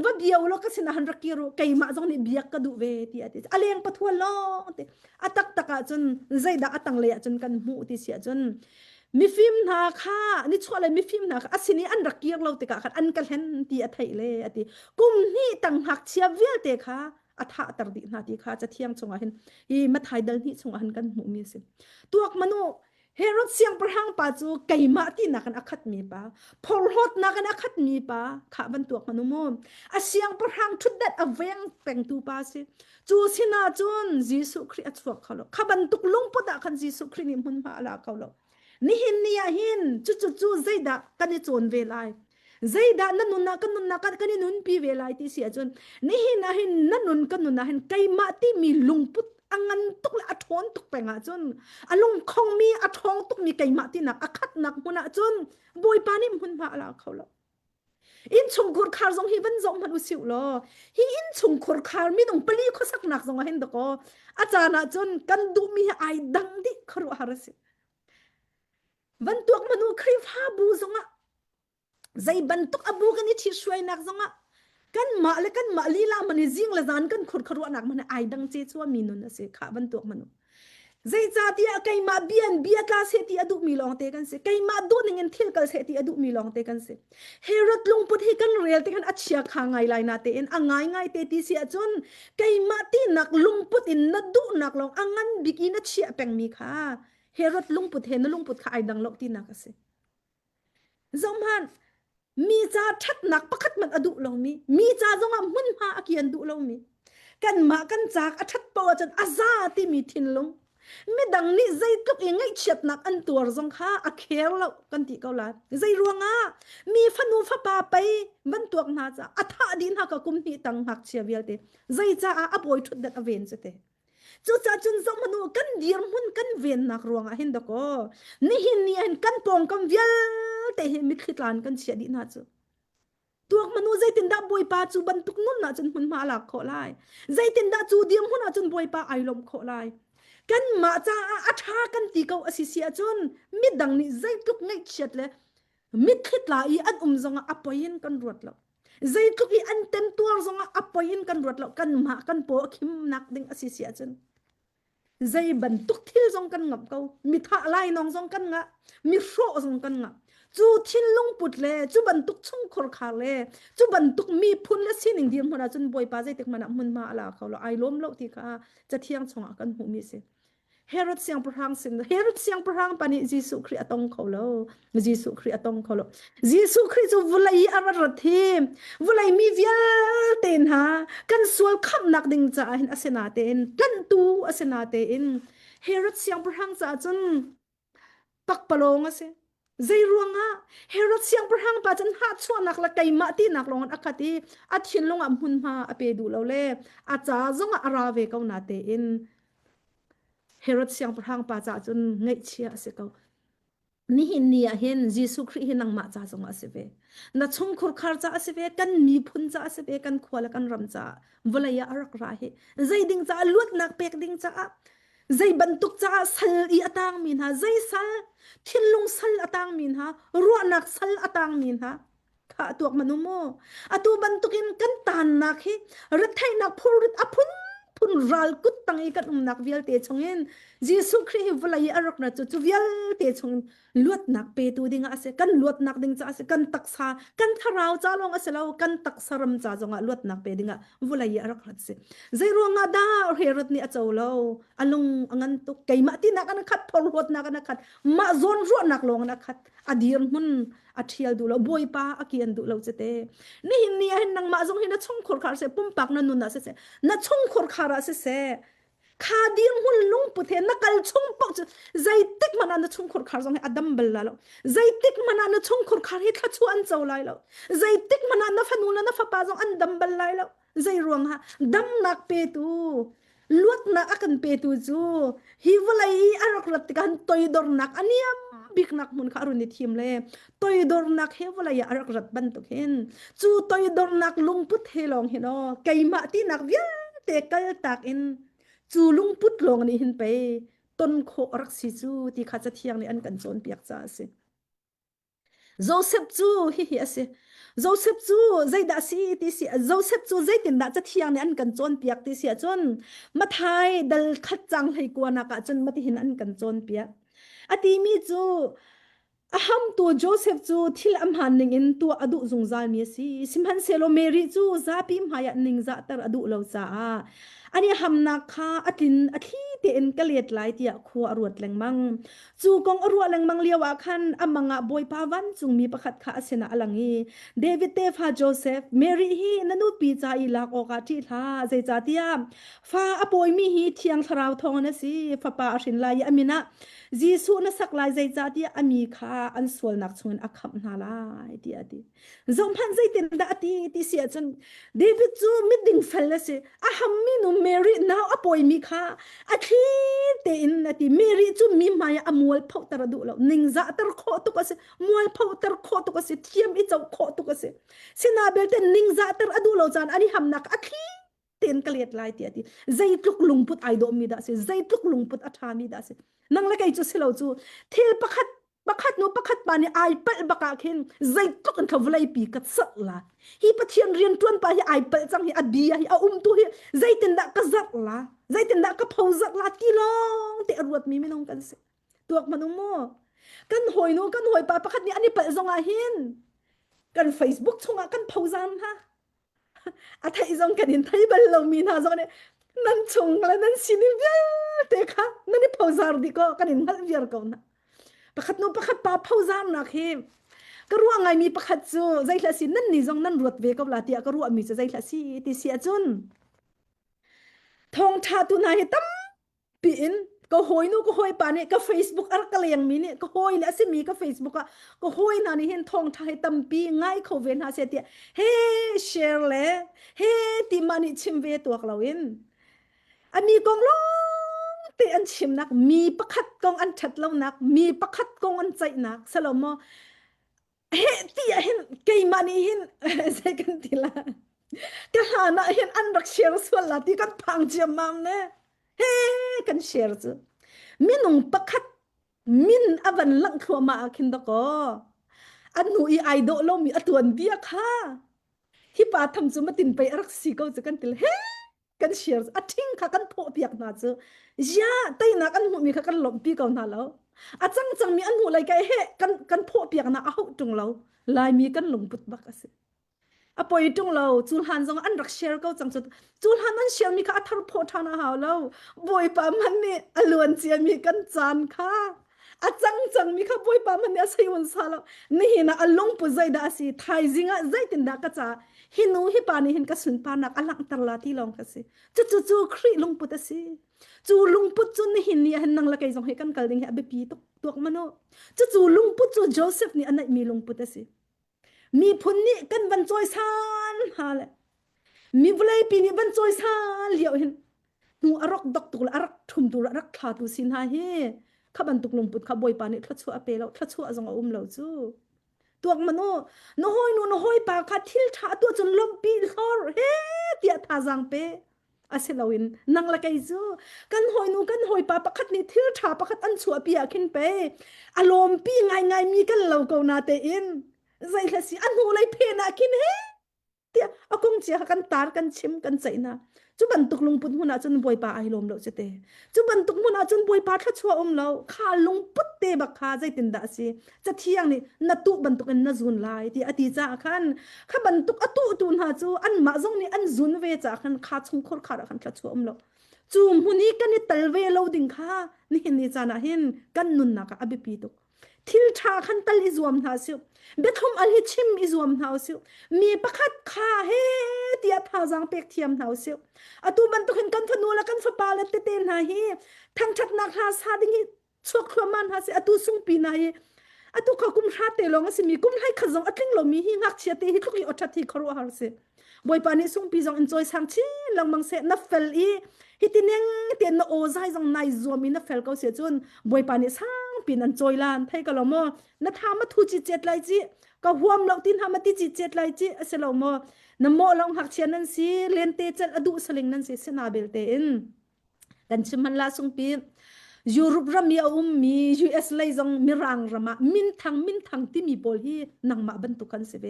วัดเดียวโลก็สินะฮันรักกิโรไก่มาจงนี่เบียกกระดูเวทีอติอะไรยังปะทัวโลติอตักตะกะจนใจดาอตังเลยจนกันหูติเสียจนมีฟิล์มนาค่ะนี่ชัวเลยมีฟิล์มนาค่ะอัศนีอันรักเกียร์เราติกะขัดอันกันเห็นตีอัฐิเลยอติกุมนี่ตั้งหักเชียเวียเตค่ะอัฐะตรดินาติค่ะจะเทียมชงอาเห็นอีมาไทยเดินนี่ชงอาเห็นกันหูมีสิตัวมนุเฮรดเสียงประหังปาจูไก่มาที่นักนักขัดมีปะพอลฮดนักนักขัดมีปะข้าบรรทุกมนุโมอาเสียงประหังทุดเด็ดอเวงแปงตูปาสิจูสินาจุนยิสุคริสต์สวกเขาหรอกข้าบรรทุกลุงปดะคันยิสุคริสต์นิมุนมาลาเขาหรอกนี่หินนี่หินจู่ใจดะกันนี่จวนเวลาใจดะนั่นนุนนักกันนุนนักกันนี่นุนปีเวลาที่เสียจนนี่หินนั่นนุนกันนุนหินไก่มาที่มีลุงปุดอังันตุกละอัทอนตุกเป็งจนอลุงคงมีอัทองตุกมีไก่มาที่นักอัคัดนักมุนจนบอยปานิมุนมาลาเขาละอินชงคุรคาร์ซงฮิวันซงมันอุสิวลอฮิอินชงคุรคาร์มีตรงปลีข้อสักนักซงเห็นตะโกอาจารย์จนกันดูมีไอดังดิครุฮาร์สิวันตัวมนุษย์ครีฟฮาบูซงะใจบันตุกอบูกันนี่ที่ช่วยนักซงะกันมาเลยกันมาลีลามันจิงละจานกันขุดขรุนักมันไอดังเจชัวมีนุนนะสิขาบันตัวมนุษย์ใจจ่าที่ไก่มาเบียกาเสตีอดุมีลองเตกันสิไก่มาดูนึงเงินทิลกัลเสตีอดุมีลองเตกันสิเฮรัดลุงพุทธิกันเรียลเตกันอัจฉริยะข้างไงไลนาเตนอ่างไงเตตีเสียจนไก่มาที่นักลุงพุทธินนัดดูนักลองอ่างงั้นบิกินัดเชียแปงมีค่ะเฮรัดลุงพุทธินลุงพุทธข้าไอดังลอกที่นักสิจอมฮันมีจ่าทัดนักประคัดมันอดุลงมีจ่าจงอ่ะมุนมาอาเกียนดุลงมีกันมากันจากอัทัดปอจนอาซาที่มีทินลงไม่ดังนี้ใจตุกยังไงเฉียดนักอันตัวจงข้าอเคลแล้วกันที่เกาลาใจรวงอ่ะมีฟนูฟ้าป่าไปบรรทุกนาจ้าอัฐาดินหักกุมที่ตั้งหักเชียเวียเตใจจ้าอับอยทุดเด็ดอเวนเสตจุดจ้าจุนจงมนูกันเดียร์มุนกันเวียนนักรวงอ่ะเห็นดอกนี่หินนี่เห็นกันปองกันเวียแต่เห็นมิดขิดลานกันเชียดินาจ้าตัวมนุษย์ใจตินดาบวยปาจูบรรทุกนุ่นน่ะจนมันมาหลักขอไล่ใจตินดาจูเดียมหุ่นน่ะจนบวยปาไอลมขอไล่กันมาจ้าอัฐากันตีเกาอสิเสียจนมิดดังนี้ใจทุกไงเฉียดเลยมิดคิดลาอีอันจงอปยินกันรวดแล้วใจทุกอีอันเต็มตัวจงอปยินกันรวดแล้วกันมากันโปคิมนักดึงอสิเสียจนใจบรรทุกทิลจงกันงับเกามิท่าไล่น้องจงกันงะมิโรจงกันงะจูทินลงปุดเลยจูบรรทุกช่องคอร์คาเลยจูบรรทุกมีพุ่นและสิ่งเดียวมันจนบอยปาใจเด็กมันมันมาละเขาเราไอล้มโลกที่ข้าจะเที่ยงชงกันหูมีสิเฮรัดเสียงประหังสินเฮรัดเสียงประหังปานิยิสุคริสต์ตองเขาแล้วยิสุคริสต์ตองเขาแล้วยิสุคริสต์วุลัยอารัตทีวุลัยมีเวียเตนฮะกันสวลคำนักดิ่งจ่าเห็นอาเซนาเตนกันตูอาเซนาเตนเฮรัดเสียงประหังจ่าจนปักปะลงอาเซใจรวงอ่ะเฮรัดเสียงประหังปาจนหัดชวนนักละไกมาที่นักลงอักขตีอัดชินลงอ่ะมุนมาอเปดูเราเล่อาจารย์จงอาราเวกเอานาเตนเฮรัดเสียงประหังปาจ่าจนเงยเชียเสกเอานี่หินนี่เห็นยิสุคริสต์เห็นนังมาจ่าจงอาเสเวนัดชงคุรคาร์จ่าอาเสเวกันมีพุนจ่าอาเสเวกันขวาและกันรำจ่าเวลายาอารักราเหใจดิ่งจ่าลวดนักเป็กดิ่งจ่าใจบรรทุกจ่าสัลอีอตางมินฮะใจสัลทินลุงสัลอตางมินฮะรัวนักสัลอตางมินฮะข้าตัวมนุโมอตัวบรรทุกินกันตานนักฮิรัฐไทยนักพูดอพุนพุนรัลกุตตังอีกันนักเวียลเตชงเงินยิสุคริสต์เวลายอารักนะจู่เวียลเตชงลวดนักเปตูดิ่งอาเสกันลวดนักดิ่งจ่าอาเสกันตักษากันทาราวจ่าลงอาเสลาวกันตักษารำจ่าจงลวดนักเปดิ่งอาเวลายอารักนะเสใจรวงอาดาเฮรัตนี่อาเจ้าลาวอลงอันตุกไก่มาที่นักนักขัดพอรวดนักนักขัดมาโซนรัวนักลงนักขัดอดีรมุน a thial du lo boi pa a kian du lo chete ni hin ni hin nang ma zong hin na chung khor khar se pum pak na nun na se na chung khor khara se kha ding hun lung pu the na kal chung pok zai tik mana na chung khor khar zong adam bal la lo zai tik mana na chung khor khar hi tha chu an chaw lai lo zai tik mana na phanu na fa pa zong an dam bal lai lo zai ruang ha dam nak pe tu luat na akan pe tu chu hi walai arak rat kan toy dor nak aniam big nak mun kha run ni thim le toy dor nak he walai arak rat ban to khen chu toy dor nak lung put he long he no kai ma ti nak via te kal tak in chu lung put long ni hin pe ton kho rak si chu ti kha cha thiang ni an kan chon piak cha se Joseph chu hi ase Joseph chu zai da si ti si Joseph chu zai tin da cha thiang ni an kan chon piak ti si chon mathai dal khat chang hei ko na ka chon mati hin an kan chon piak ati mi chu aham tu Joseph chu thil am han ning in tu adu zung zal mi si simhan selo Mary chu za pim haya ning za tar adu lo cha ani hamna kha atin athi te en kaliat lai tia khu arwat lengmang chu kong arwa lengmang liawa khan amanga boy pawan chung mi pakhat kha asena alangi David te fa Joseph Mary hi nanu pi cha i la ko ka thi tha zai cha tia fa apoi mi hi thiang tharau thong na si fa pa arin lai amina Jisu na saklai zai cha tia ami kha an sol nak chun akham na lai tia ti zom phan zai ten da ti ti sia chun David chu miding fel la se aham mi nu Mary now apoi mi kha athi te in ati Mary chu mi maya amol phau tar du lo ningza tar kho tu ka se mol phau tar kho tu ka se thiam i chau kho tu ka se sina bel te ningza tar adu lo chan ani ham nak athi ten kaliat lai ti ati zai tluk lungput ai do mi da se zai tluk lungput atha mi da se nang la kai chu selo chu thil pakhat pakhat no pakhat pa ni ai pal baka khin zai tluk an thavlai pi kat sak la hi pathian rian tuan pa hi ai pal chang hi adia hi a tu hi zai tin da ka zak la zai tin da ka phau zak la ki long te arwat mi minong kan se tuak manung mo kan hoi no kan hoi pa pakhat ni ani pal zonga hin kan Facebook chunga kan phau zan ha a thai zong kan in thai bal lo mi na zong ne nan chung la nan sini bia te kha nan ni phau zar di ko kan in hal viar ko na pakhat no pakhat pa phau zar na khi ka ruwa ngai mi pakhat chu zai hla si nan ni zong nan ruat ve ko la tia ka ruwa mi chu zai hla si ti sia chun thong tha tu na he tam pi in ko hoi no ko hoi pa ne ka Facebook ar ka leng mi ne ko hoi le ase mi ka Facebook ko hoi na ni hen thong tha he tam pi ngai kho ven ha se tia he share le he ti mani chim ve tuak lawin ani kong long te an chim nak mi pakhat kong an that lo nak mi pakhat kong an chai nak salomo he ti hen kei mani hin second tila ka hana hen an rak share swala ti kan phang jam mam ne he kan share chu minung pakhat min avan lang khwa ma khin da ko anu I ai do lo mi atun bia kha hi pa tham chu matin pai arak si ko chu kan til he kan share a thing kha kan pho piak na chu ya tai na kan hu mi kha kan lom pi ko na lo a chang chang mi an hu lai kai he kan pho piak na a hu tung lo lai mi kan lung put bak ase apoi tung lo chul han jong an rak share ko chang chu chul han an share mi kha athar pho thana ha lo boy pa man ni alon chia mi kan chan kha a chang chang mi kha boy pa man ni sai un sa lo ni na along pu zai da si thai jinga zai tin da ka cha hinu hi pa ni hin ka sun pa nak alang tar la ti long ka se chu khri lung pu ta si chu lung pu chu ni hin ni han nang la kai jong he kan kal ding he be pi tok mano chu lung pu chu Joseph ni anai mi lung pu ta si mi phun ni kan ban choi san ha le mi vulai pi ni ban choi san liao hin nu arok dok tu arak thum tu arak tha tu sin ha he kha ban tuk lung put kha boy pa ni thla chu a pe lo thla chu a jong lo chu tuak mano no hoi pa kha thil tha tu chun lom pi hlor he tia tha jang pe ase lawin nang la kai chu kan hoi pa pakhat ni thil tha pakhat an chu a pi a khin pe alom pi ngai mi kan lo ko na te in zai la si an hu lai phe na kin he tia akong chia kan tar kan chim kan chai na chu ban tuk lung put huna chun boy pa ai lom lo chete chu ban tuk huna chun boy pa tha chua lo kha lung put te ba kha zai tin da si cha thiang ni na tu ban tuk en na zun lai ti ati cha khan kha ban tuk atu tu na chu an ma jong ni an zun ve cha khan kha chung khor kha khan tha chua lo chu huni kan ni tal ve lo ding kha ni hin ni cha na hin kan nun na ka abi pi tu ทิลชาขันตัลอิจวมหาสิวเบทอมอัลฮิชิมอิจวมหาสิวมีประคัดขาเฮตียทาจังเป็กเทียมหาสิวอตูมันตุเห็นกันฟนูละกันฟปาเลตเตนหาฮีทั้งชัดนักหาซาดิงิชวกขมันหาสิอตูซุงปีนายอตูเขากุมชาเตลงสิมีกุมให้ขจงอัตลิงลมีฮีงักเชียเตฮิทุกอีอัตทีครัวหาสิบอยปานิซุงปีจง enjoy สังชีลังมังเสนับเฟลอีฮิติเนงเตียนโอไซจังนายซัวมีนับเฟลเขาเสียจุนบอยปานิสังปีนันจอยลานไทยก็ลมอนัทามาทูจิเจ็ดไลจีก็ห่วมเราตินหามาติจิเจ็ดไลจีเสลมอนโมลองหักเชียนันสีเลนเตจัดอดุสลิงนันสีเสนาเบลเตนกันชิมันลาซุงปียุโรปรามีมียูเอสเลยจงมีรังรามามินทังที่มีบอลฮีนังมาบรรทุกันเสเว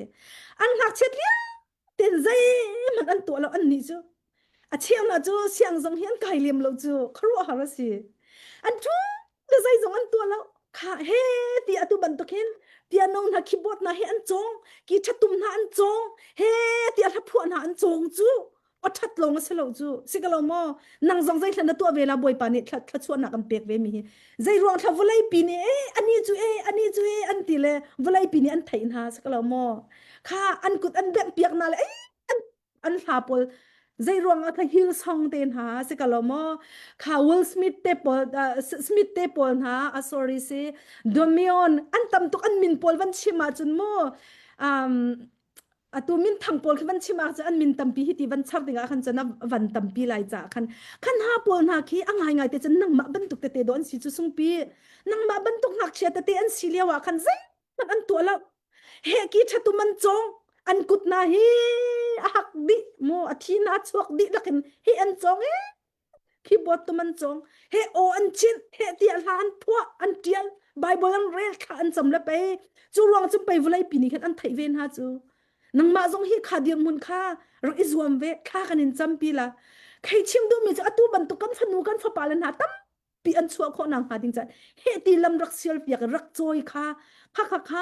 อันหักเชียเลียเต็นใจมันอันตัวเราอันนี้จูอาเชียงนะจูเสียงจงเฮียนไก่เลียมเราจูครัวหาละสิอันจูเดี๋ยวใจจงอันตัวเราข้าเฮตีอตุบันตุกเห็นตีอนงนะคีย์บอร์ดนะเฮอันจงกีชัดตุมนะอันจงเฮตีอัฐพวนะอันจงจูอดทัดลงเสลจูสิกะลมอนางจงใจฉันตัวเวลาบอยปานิทัดชวนนักอันเปียกเวมีใจรวงทับวลัยปีนี้อันนี้จูอันนี้จูอันตีเลวลัยปีนี้อันไทยนะสิกะลมอข้าอันกุดอันแบบเปียกนาเลยอันหาปอลใจรวงอันฮิลซองเตนหาสิกะลมอข้าวิลสมิธเตปอลหาsorry สิโดมิออนอันตำตุกอันมินปอลวันชิมาจนโมตัวมินทางปอลคือวันชิมาจะอันมินตัมปีฮิติวันชักดิ่งขันจะนับวันตัมปีไลจ่าขันหาปอลนาคีอังไงไงแต่จะนั่งมาบรรทุกเตโดนสิจุสุงปีนั่งมาบรรทุกนักเชียเตอันสิเลียวขันใจมันอันตัวแล้วเฮกีชัตุมันจงอันกุดนาฮีหักดิโมอธินาชวกดิลักนเฮอันจงคีย์บอร์ดตัวมันจงเฮโออันชินเฮเตียลานพัวอันเตียลไบเบิลอันเรลข้าอันจำเลยไปจูรองจุไปวลัยปีนี้ขันอันไทยเวนฮาจูนังมาจงฮีขาเดียงมุนค่ารักอิจวมเวค่ากันอินจำปีละใครชิมดูมีจะอตูบันตุกันฟนูกันฟปาลันหาตั้มปีอันชัวขอนังหาดิงจัดเฮตีลำรักเซียลเปียกรักจอยค่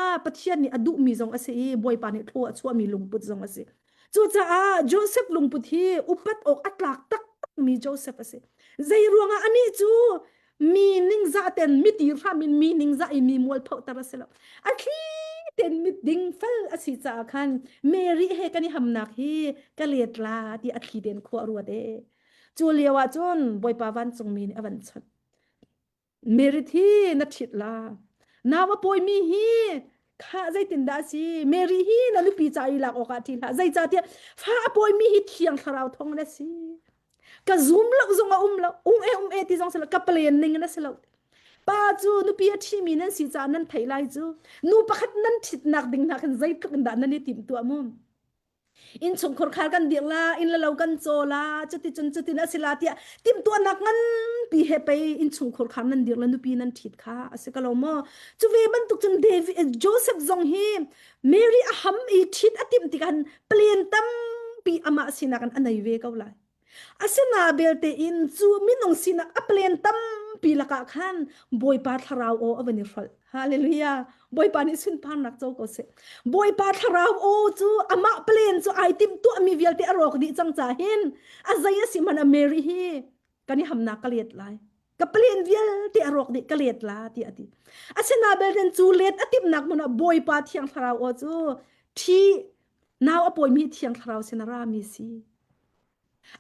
าปะเทียนนี่อดุมีจงอาศัยบอยปานิทัวชัวมีลุงปุดจงอาศัยจูจ้าโจเซฟลุงปุดที่อุปัตอกอัตลักตักมีโจเซฟอาศัยใจรวงอันนี้จูมีนิ่งจะเต็นมิตีรามินมีนิ่งจะมีมวลเผาตาระเสลอันที่เต็นมิดดิ้งเฟลอสิจาคันเมรี่เฮกันนี่หำนักฮีกะเลียดลาที่อัดขีเดนขวรัวเดจูเลียวจนบอยปาวันจงมีอวันชัดเมรี่ที่นัดฉิดลานาวปอยมีฮีข้าใจตินดาซีเมรี่ฮีนันลุปีใจหลักโอกาสที่ละใจจ่าเทียฟ้าปอยมีฮีเทียงคราวทองนะซีกะซุ่มละซุ่มละละเอที่จงเสลกะเปลี่ยนนิ่งนะเสลป้าจูนุปีที่มีนั่นสิจานั่นไทยไลจูนูปะขัดนั่นทิดนักดิ่งนักกันใจทุกันด่านนั่นนี่ติมตัวมุมอินชงขรคากันเดียละอินละเรากันโจละจุดที่นั่นสิลาเตียติมตัวนักงั้นปีเฮไปอินชงขรคานั่นเดียละนุปีนั่นทิดค่ะสิกะลมจูเวบันตุกจนเดวิดโจเซฟจงฮีเมรี่อะฮัมอีทิดอติมติกันเปลี่ยนตั้มปีอามาสินักกันอันไหนเวก้าวไลอาเซนาเบลเตอินจูมินงสินักอัปเปลี่ยนตั้มปีละกะขันบอยปาทาราวโออเวนิฟอลฮาเลลูยาบอยปานิสุนพานักโจก็เสบอยปาทาราวโอจูอามาเปลี่ยนจูไอติมตัวมีเวลเตอรอกดิจังจ่าเห็นอาใจสิมันอเมริฮีกันนี่หำนักกะเลียดไลกับเปลี่ยนเวลเตอรอกดิกะเลียดลาที่อดีอาเซนาเบลเตนจูเลตอติมนักมันบอยปาเทียงทาราวโอจูที่นาวอปอยมีเทียงทาราวเซนารามีซี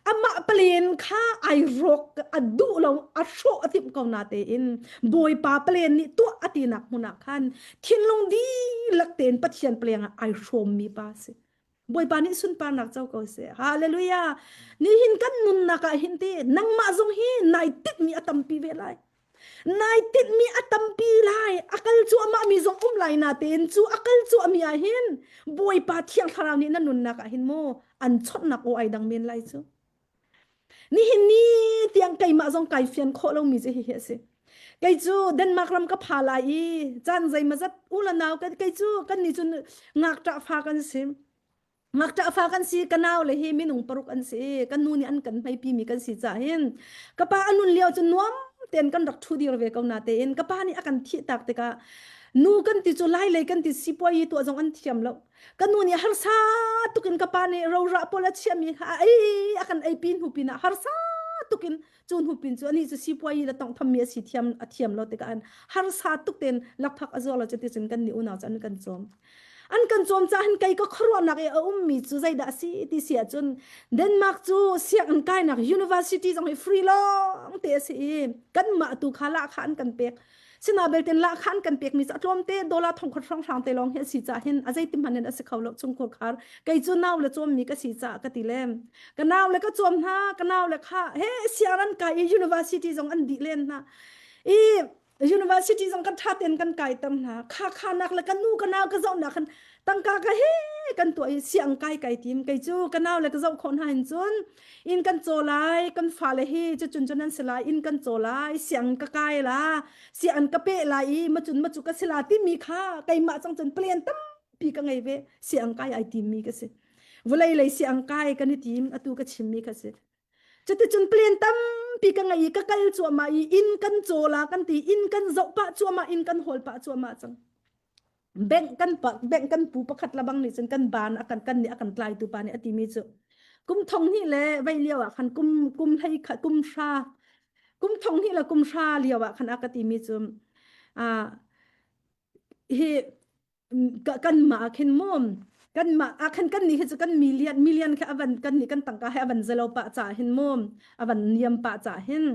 อามาเปลี่ยนข้าไอรกอดูเราอโชอติมกองนาเตอินบอยปาเปลี่ยนนี่ตัวอตินักมุนักขันทิ้งลงดีลักเตนปัจเจียนเปลี่ยนไอโชมมีปาสิบอยปานี่สุนปานักเจ้าก็เสียฮาเลลูยานี่หินกันนุนนักหินตีนังมาจงหินนายติดมีอตัมปีเวลัยนายติดมีอตัมปีไลอักลจูอามามีจงไลนาเตนจูอักลจูอามีอาหินบอยปาเที่ยงคราวนี้นั่นนุนนักหินโมอันชดนักโอไอดังเมนไลจูนี่เห็นนี่เตียงไก่มาจงไก่เฟียนโคลงมีจะเหี้ยสิไก่จูเดนมาร์กรำก็พาลายจานใจมาจัดอุลนาวกันไก่จูกันนี่จุนงักจะฟ้ากันสิงักจะฟ้ากันสิกันเอาเลยเฮมินุงปรุกันสิกันนู่นนี่อันกันไม่ปีมีกันสิจ่าเห็นกระป้าอันนุ่นเลี้ยวจนน้วมเตียนกันรักทูดีเราเวกเอาหน้าเตียนกระป้านี่อากันที่ตักเตกะนูกันติจุไลเลยกันติสิปวยตัวจงอันเทียมแล้วกันนู่นนี่ฮาร์ซาตุกันกระป้านี่เราระปอละเชียมีค่ะไออากันไอปีนหูปีน่ะฮาร์ซา tukin chun hupin chu ani chu sipoi la tong thammi si thiam lo te kan har sa tuk ten lakphak azol cha ti chin kan ni una chan kan chom an kan chom cha han kai ka khro nak e mi chu zai da si ti sia chun Denmark chu siak an kai nak university jong free long te si kan ma tu khala khan kan pek sina belten la khan kan pek mi cha tlom te dola thong khot rang rang te long he si cha hin azai tim hanen ase khawlo chung khor khar kai chu naw le chom mi ka si cha ka ti lem ka naw le ka chom ha ka naw le kha he siaran kai university jong an di len na e university jong kan thaten kan kai tam na kha nak le kan nu ka naw ka zau na khan tangka ka he kan to siang kai tim kai chu ka naw le ka zau khon ha hin chun in kan cholai kan fa le hi chu chun chunan sela in kan cholai siang ka kai la sian ka pe la i ma chu ka sela ti mi kha kai ma chang chun plan tam pi ka ngai ve siang kai ai tim mi ka se vulai le siang kai kan ni tim atu ka chim mi ka se chute chun plan tam pi ka ngai ka kal chu ma i in kan chola kan ti in kan zau pa chu ma in kan hol pa chu ma chang beng kan pu pakhat labang ni chen kan ban akan kan ni akan tlai tu pa ni ati mi chu kum thong ni le vai liawa khan kum thai kha kum sha kum thong ni la kum sha liawa khan akati mi chu a hi kan ma khen mom kan ma akhan kan ni chu kan million kha avan kan ni kan tangka ha avan zelo pa cha hin mom avan niam pa cha hin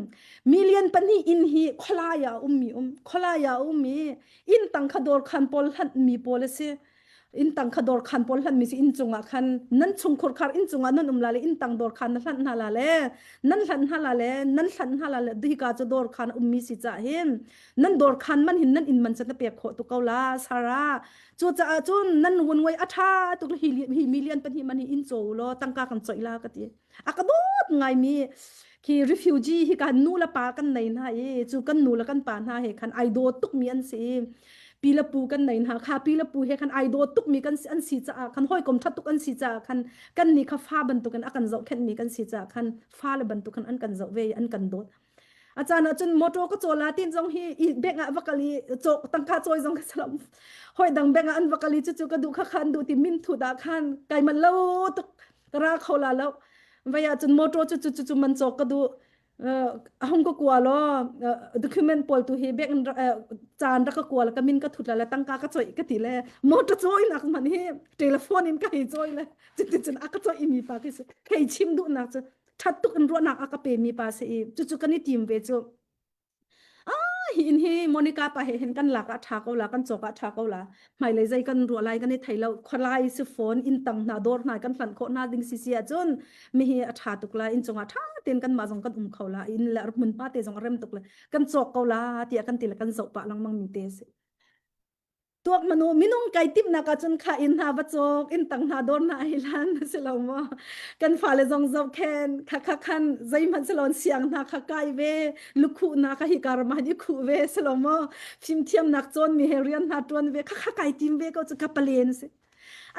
million pani in hi khola ya ummi in tangkha dor khan pol han mi policy in tang khador khan pol han mi si in chunga khan nan chung khor khar in chunga nan umla le in tang dor khan han hala le nan han hala le nan han hala le di ka chu dor khan ummi si cha hin nan dor khan man hin nan in man cha pe kho tu kaula sara chu cha chun nan hun wai atha tu hi million pan hi man hi in cho lo tangka kan choi la ka ti akadot ngai mi ki refugee hi kan nu la pa kan nei na e chu kan nu la kan pa na he khan ai do tuk mi an si pila pu kan nei ha kha pila pu he khan ai do tuk mi kan an si cha khan hoi kom that tuk an si cha khan kan ni kha fa ban tu kan akan zo khen mi kan si cha khan fa le ban tu kan an kan zo ve an kan dot achana chun moto ko chola tin jong hi benga vakali chok tangka choi jong salam hoi dang benga an vakali chu chu ka du kha khan du ti min thu da khan kai man lo tuk ra khola lo vaya chun moto chu man chok ka du ahong ko kwalo document pol tu hi bek chan ra ka kwal ka min ka thutla la tangka ka choi ka ti le moto choi nak man hi telephone in ka hi choi le chin aka choi mi pa ki kai chim du nak chu that tuk an ro nak aka pe mi pa se chu ka ni tim ve chu hin hi Monica pa he hen kan la ka tha ko la kan choka tha ko la mai le jai kan ro lai kan ni thailo kholai se phone in tang na dor na kan fan kho na ding si sia chon mi hi a tha tuk la in chonga tha ten kan ma jong kan khola in la mun pa te jong rem tuk la kan chok ko la ti kan ti la kan zo pa lang mang mi te se tuak manu minung kai tip na ka chun kha in ha ba chok in tang na dor na ilan se lo mo kan fa le jong zo khen kha khan zai man se lon siang na kha kai ve lukhu na ka hi kar ma ni khu ve se lo mo phim thiam nak chon mi herian na ton ve kha kai tim ve ko chu ka palen se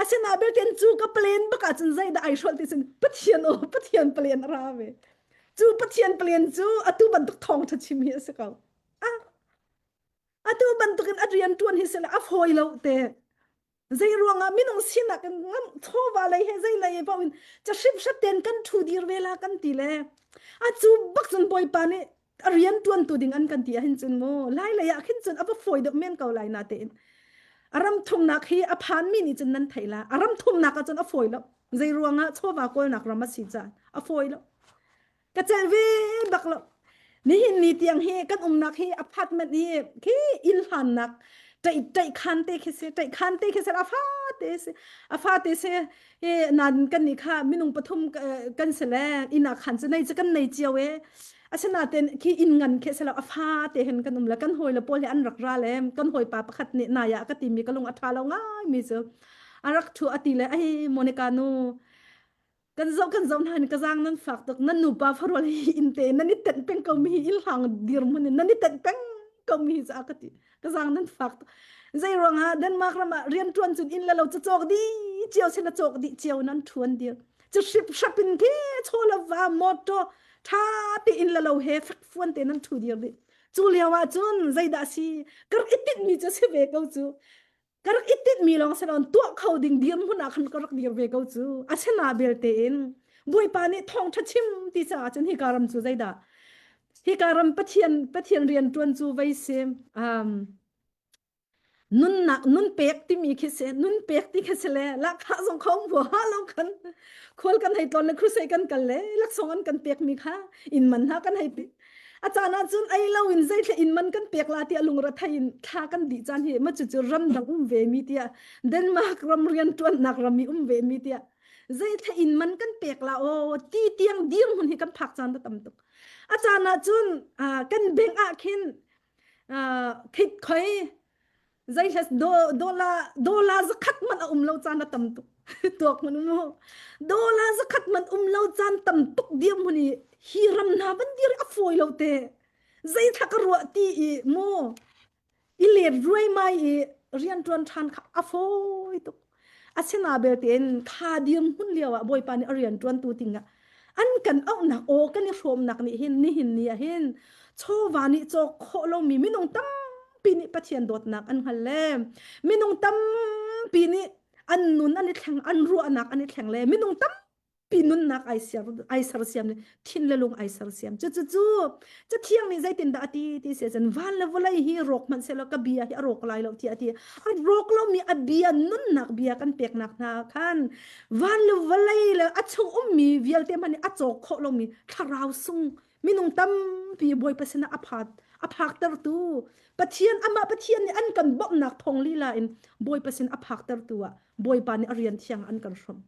asena bel ten chu ka palen ba ka chun zai da ai shol ti sin pathian palen ra ve chu pathian palen chu atu ban tuk thong tha chim hi se ka atu bantukin adrian tuan hi sela afhoi lo te zai ruanga minung sina kan ngam thowa lai he zai lai pawin cha ship shaten kan thu dir vela kan ti le achu baksun boy pane arian tuan tu ding an kan ti hin chun mo lai lai ya khin chun aba foi do men kau lai na te aram thum nak hi aphan mi ni chun nan thaila aram thum nak ka chun a foi lo zai ruanga thowa kol nak rama si cha a foi lo ka chel ve bak lo ni tiang he kan nak he apartment ni ki il han nak tai khan te khese afa te se e nan kan ni kha minung pathum kan sele ina khan se nei kan nei chiawe asana ten ki in ngan khese la afa te hen kan la kan hoi la pol an rak ra le kan hoi pa pakhat ni na ya ka ti mi kalung atha lo ngai mi zo arak thu ati le ai Monica no kan zau han ka jang nan fak tok nan nu pa farol in te nan ni ten peng ko mi il hang dir mun nan ni ten peng ko mi za ka ti ka jang nan fak zai rong ha Denmark rama rian tuan chun in la lo chok di chiao se la chok di chiao nan thuan dir chu shipin ke chola wa moto tha ti in la lo he fak fuan te nan thu dir di chu lewa chun zai da si kar itit mi cha se ve ko chu karak itit mi long salon tu khâu ding dir huna khan karak dir ve ko chu asena belte in บวยปานี่ทองทัชิมที่สาจนฮิการำจูใจดาฮิการำปะเทียนเรียนจวนจูไว้เซมนุ่นนักนุ่นเป็กที่มีคิดเสนุ่นเป็กที่คิดเสเลยลักข้าสงของหัวเรากันควรกันให้ตอนเล็กครุใส่กันกันเลยลักสองกันเป็กมีค่าอินมันหากันให้อาจารย์อาจุนไอเล่าอินใจอินมันกันเป็กลาที่ลุงรัฐอินท่ากันดีจานเฮมาจุดรำดังเวมีเตียเดนมาร์กรำเรียนจวนนักรำมีเวมีเตียใจถ้าอินมันกันเป็กลาโอ้ตีเตียงดีหุ่นให้กันผักจานตะตำตุกอาจารย์อาจุนกันเบ่งอาคินคิดคอยใจเฮสโดลาจะขัดมันเราจานตำตุกตัวมันโมโดลาจะขัดมันเราจานตำตุกเดียมหุ่นฮีรำนาบันดีรอฟอยเราเตะใจถ้ากรัวตีโมอิเลดรวยไม่เรียนจวนทันอฟอยตุกอาเซนาเบลเตนคาเดียมหุ่นเลียวอะบอยปานี่เรียนจวนตูติงอะอันกันเอาหนักโอกันนี่โฟมหนักนี่เห็นนี่เห็นนี่เห็นโชวานี่โจโคเรามีไม่น้องตั้มปีนี้ปะเทียนโดดหนักอันฮัลเลไม่น้องตั้มปีนี้อันนุนอันนี้แข็งอันรัวหนักอันนี้แข็งเลยไม่น้องตั้มปีนุนหนักไอเสียมเนี่ยทิ้งเลยลงไอเสียมจู่จะเที่ยงนี่ใจตินดาตีเสียจนวันละวันละฮีรกมันเสร็จแล้วก็เบียร์ฮีรกอะไรเราที่อันรกเรามีอเบียนุนหนักเบียกันเปียกหนักนาคันวันละวันละเลยอัดชงมีเวียลเตมันอัดโจกโคเรามีทาราวซุงมีน้องตั้มปีบอยเปสนาอพาร์ตเตอร์ตูปะเทียนอามาปะเทียนนี่อันกันบ่หนักพงลีลาอินบอยเปสนาอพาร์ตเตอร์ตัวบอยปานี่เรียนเที่ยงอันกันชม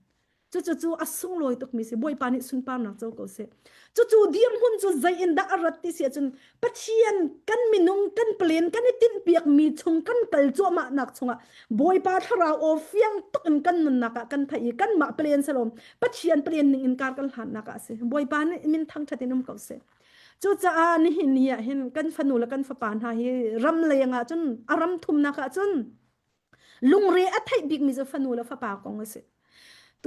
จู่อสุงลอยตกมีสิบอยปานิสุนปานักเจ้าก็เสจู่เดียมหุ่นจู่ใจอินดาอรัตติเสียจนปะเทียนกันมินุงกันเปลี่ยนกันตินเปียกมีชงกันเกลจัวมาหนักชงอ่ะบอยปาทราโอเฟียงตกกันนุนนักกันไทยกันมาเปลี่ยนสลมปะเทียนเปลี่ยนหนึ่งอินการกันหันนักเสบอยปานี่มินทั้งชัดนุ่มก็เสจู่จะนี่เห็นกันฟนูและกันฟปานหาเฮรำเลงอ่ะจนอารมณ์ทุมนักจนลุงเรียไทยบิ๊กมีจะฟนูและฟปากองเส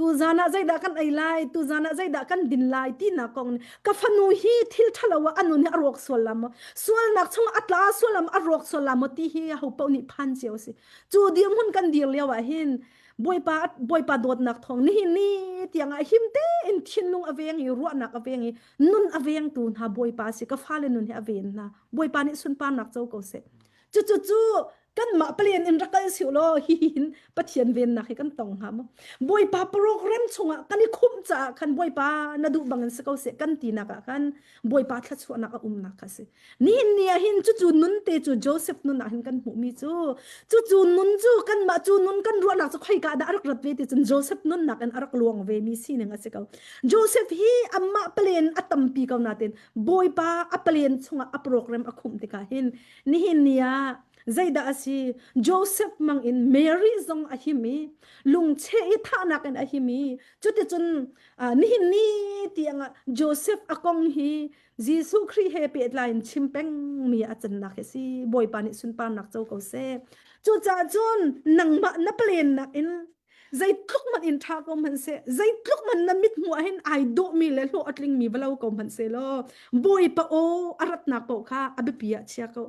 ตูจานะใจดักกันไอไลตูจานะใจดักกันดินไลที่นักกองกับฟนูฮีทิลทะเลวะอันนู้นอรวกส่วนลำส่วนนักชงอัตลาส่วนลำอรวกส่วนลำที่ฮีเขาเป่านิพันเจียวสิจูเดียมหุ่นกันเดียวเลี้ยวหินบอยปาโดดนักทองนี่เตียงไอหิมเตอินทินลุงอเวงอีรัวนักอเวงอีนุนอเวงตูนหาบอยปาสิก็ฟ้าเลนุนเฮอเวนนะบอยปานี่สุนปานักเจ้าก็เสจู่กันมาเปลี่ยนอินรักสิวโลหินปะเทียนเวนนักให้กันตองหามบอยปาโปรแกรมชงอ่ะกันนี่คุ้มจ่าคันบอยปานาดูบังสกาวเสกันตีนักกันบอยปาทัดชวนนักนักสินี่เนี่ยหินจู่นุนเตจู่โจเซฟนุนนักหินกันหูมีจู่นุนกันมาจู่นุนกันรัวนักจะค่อยกาดารักรัดเวทีจนโจเซฟนุนนักกันอารักลวงเวมีสีหนึ่งสิกาวโจเซฟฮีอัมมาเปลี่ยนอัตมปีกาวนาเตนบอยปาอัปเปลี่ยนชงอ่ะโปรแกรมอคุมติกาหินนี่เนี่ยใจดาสิโจเซฟมังอินเมรี่ซงอาฮิมีลุงเชอิธานักอินอาฮิมีจุดจนนี่เตียงโจเซฟอากงฮียิสุครีเฮเปียดไลน์ชิมเป็งมีอาจารย์นักสิบอยปานิสุนปานักเจ้าเขาเซจุดจ่าจนนังมานับเปลี่ยนนักอินใจทุกมันอินทากมันเซใจทุกมันนมิดหัวเห็นไอโดมีเลโลอัดลิงมีเวลากมันเซโลบอยปาโออารัตนักปอค่ะอบิปิยะเชียก็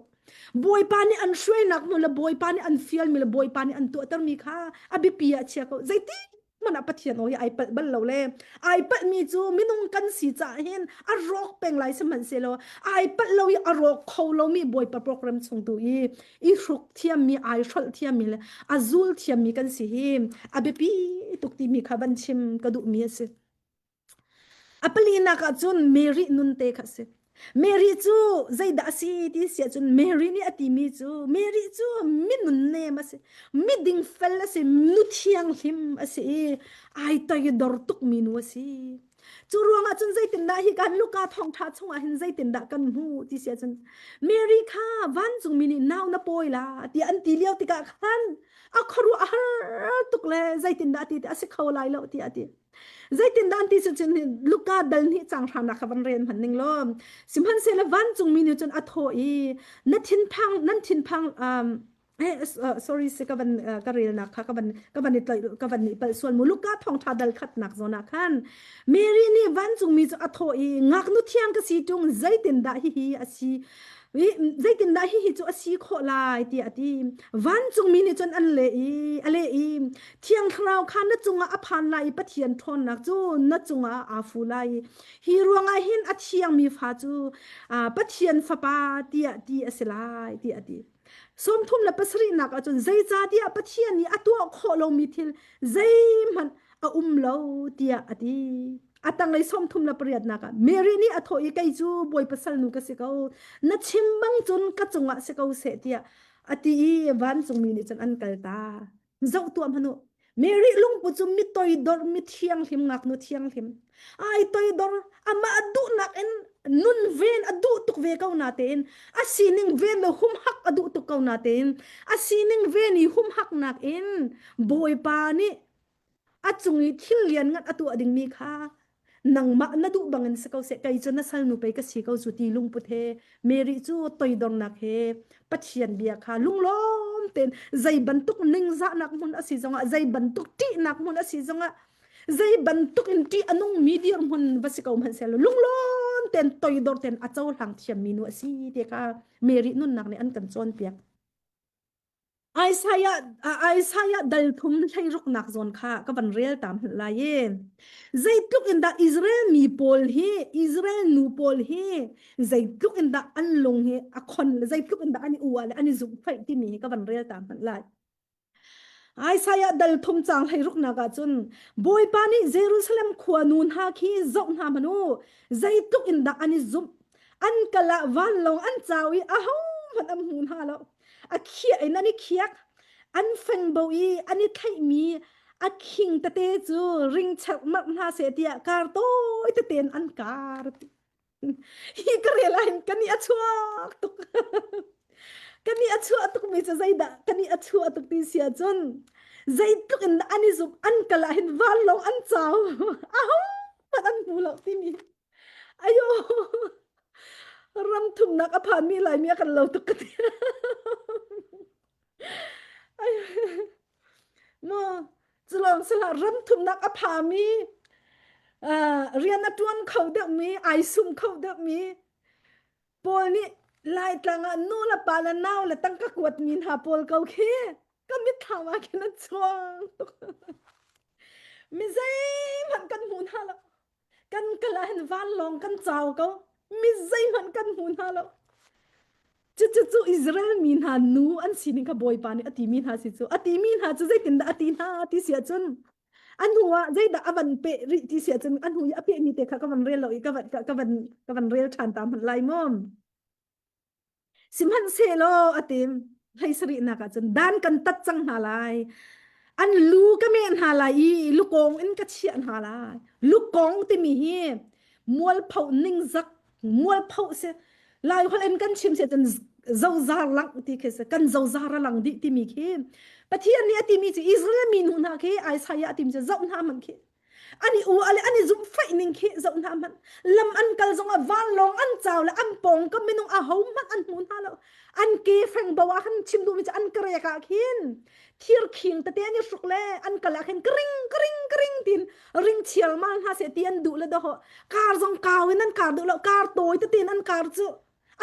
บอยปานี่อันช่วยนักนู่นละบอยปานี่อันเฟียลมีละบอยปานี่อันตัวเตอร์มีค่ะอบิปียเชียก็ใจตีมันอปัทยานโอ้ยไอปัดบัลเราเลยไอปัดมีจูไม่ต้องกันสีจ่าเห็นอารอกเป็นไรสมันเซโลไอปัดเราอารอกเขาเรามีบอยปาโปรแกรมส่งตัวอีรุกเทียมมีไอชัลเทียมมีเลยอาซูลเทียมมีกันสีหิมอบิปีตุกตีมีค่ะบันชิมกระดูกมีสิอปลีนักจุนเมรินุนเตคัสเมรี่จูใจดักสิที่เสียจนเมรี่นี่อติมีจูเมรี่จูมินุนเนมาสิมิดิงเฟลสินุที่ยังหิมสิไอตายดอร์ตุกมินัวสิจูรวงอาจนใจตินดาฮิการลูกาทองทัดชงอาหินใจตินดากันหูที่เสียจนเมรี่ค่ะวันจุงมินินาวนับปอยละที่อันตีเลี้ยวติกาขันอาคารุอาตุกเลยใจตินดาที่อาศัยเขาไล่แล้วที่อาทิใจตินดาที่สุดจนลูกาดัลนี่จังทำนักวันเรียนพันหนึ่งล้อมสิมันเซลวันจุงมินิจนอัทโอีนั่นทินพังsorry สิกับวันกเรียนนักค่ะกับวันนี้ไปส่วนมูลูกาทองทาดัลขัดนักโซนักขันเมรี่นี่วันจุงมีจะอัทโอีงักนุเทียงก็สีจงใจตินดาฮิอาศิ วิใจตินได้ฮิจูอสีโคลายตีอดีวันจงมีนี่จนอันเลอีอเลอีเที่ยงคราวคันนจุงอาพันไลปะเทียนทนนักจูนจุงอาฟูไลฮีรวงอาหินอเทียงมีฟ้าจูปะเทียนฟ้าปาตีอดีอสลายตีอดีสมทุมละปสรีนักจนใจจ้าตีอปะเทียนนี่อตัวโคลงมีทิลใจมันโลตีอดีatang lay som thum la priat naka mary ni atho i kai chu boy pasal nu ka se ko na chimbang chun ka chunga se ko se tia ati i van chung mi ni chan an kal ta zau tu am hanu mary lung pu chum mi toy dor mi thiang him ngak nu thiang him ai toy dor ama adu nak en nun ven adu tuk ve ko na ten asining ven lo hum hak adu tuk ko na ten asining ven ni hum hak nak en boy pa ni achungi thil lian ngat atu ading mi kha nang ma na du bangan sa kau se kai chona sal nu pe ka si kau su ti lung pu the meri chu toy dong nak he pathian bia kha lung lom ten zai bantuk ning za nak mun asi zonga zai bantuk ti nak mun asi zonga zai bantuk in ti anung medium mun basi kau man sel lung lom ten toy dor ten achau hang thiam minu asi te ka meri nun nak ne an kan chon pia Isaiah dal thum thai ruk nak zon kha ka ban real tam la ye zai tuk in da Israel mi pol he Israel nu pol he zai tuk in da an long he a khon zai tuk in da ani uwa ani zu phai ti mi ka ban real tam la Isaiah dal thum chang thai ruk na ka chun boy pani Jerusalem khwa nun ha khi zok na manu zai tuk in da ani zum an kala van long an chawi a ho man am hun ha lo a khia ai nani khiak an feng bo i ani thai mi a khing ta te chu ring chak mak na se tia kar to te ten an kar hi karelain kani achuak tuk kani achuak tuk mi cha zaida kani achuak tuk ti sia chon zai tuk in ani zup an kala hin wal long an chaw aho pat an mulo ti mi ayo ram thum nak a phan mi lai mi kan lo tuk ka mo zulong sala ram thum nak a pha mi rian na tuan khau de mi ai sum khau de mi pol ni lai tlanga nu la pa la naw la tang ka kwat min ha pol kau khe ka mi thawa ke na chuang mi zai man kan mun ha la kan kala hen van long kan chaw ko mi zai man kan mun ha la chu Israel min ha nu an sinin ka boy pa ni ati min ha si chu ati min ha chu zai tin da ati na ati sia chun an huwa zai da avan pe ri ti sia chun an hu ya pe ni te kha ka van rel lo ka van rel than tam lai mom simhan se lo atim hai sri na ka chun dan kan tat chang na lai an lu ka men ha lai lu kong in ka chian ha lai lu kong ti mi hi mual phau ning zak mual phau se lai hol en kan chim se chen zau zar lang ti khe se kan zau zar lang di ti mi khe pathian ni ati mi chi Israel min hu na khe ai sa ya tim che zau na man khe ani u ale ani zum fai ning khe zau na man lam an kal zong a van long an chaw la an pong ka menung a hom man an hun ha lo an ke feng bawa han chim du mi cha an kre ka khin thir khing ta te ni suk le an kala khen kring kring kring tin ring chial man ha se tian du le do ho kar zong kaw nan kar du lo kar toy ta tin an kar chu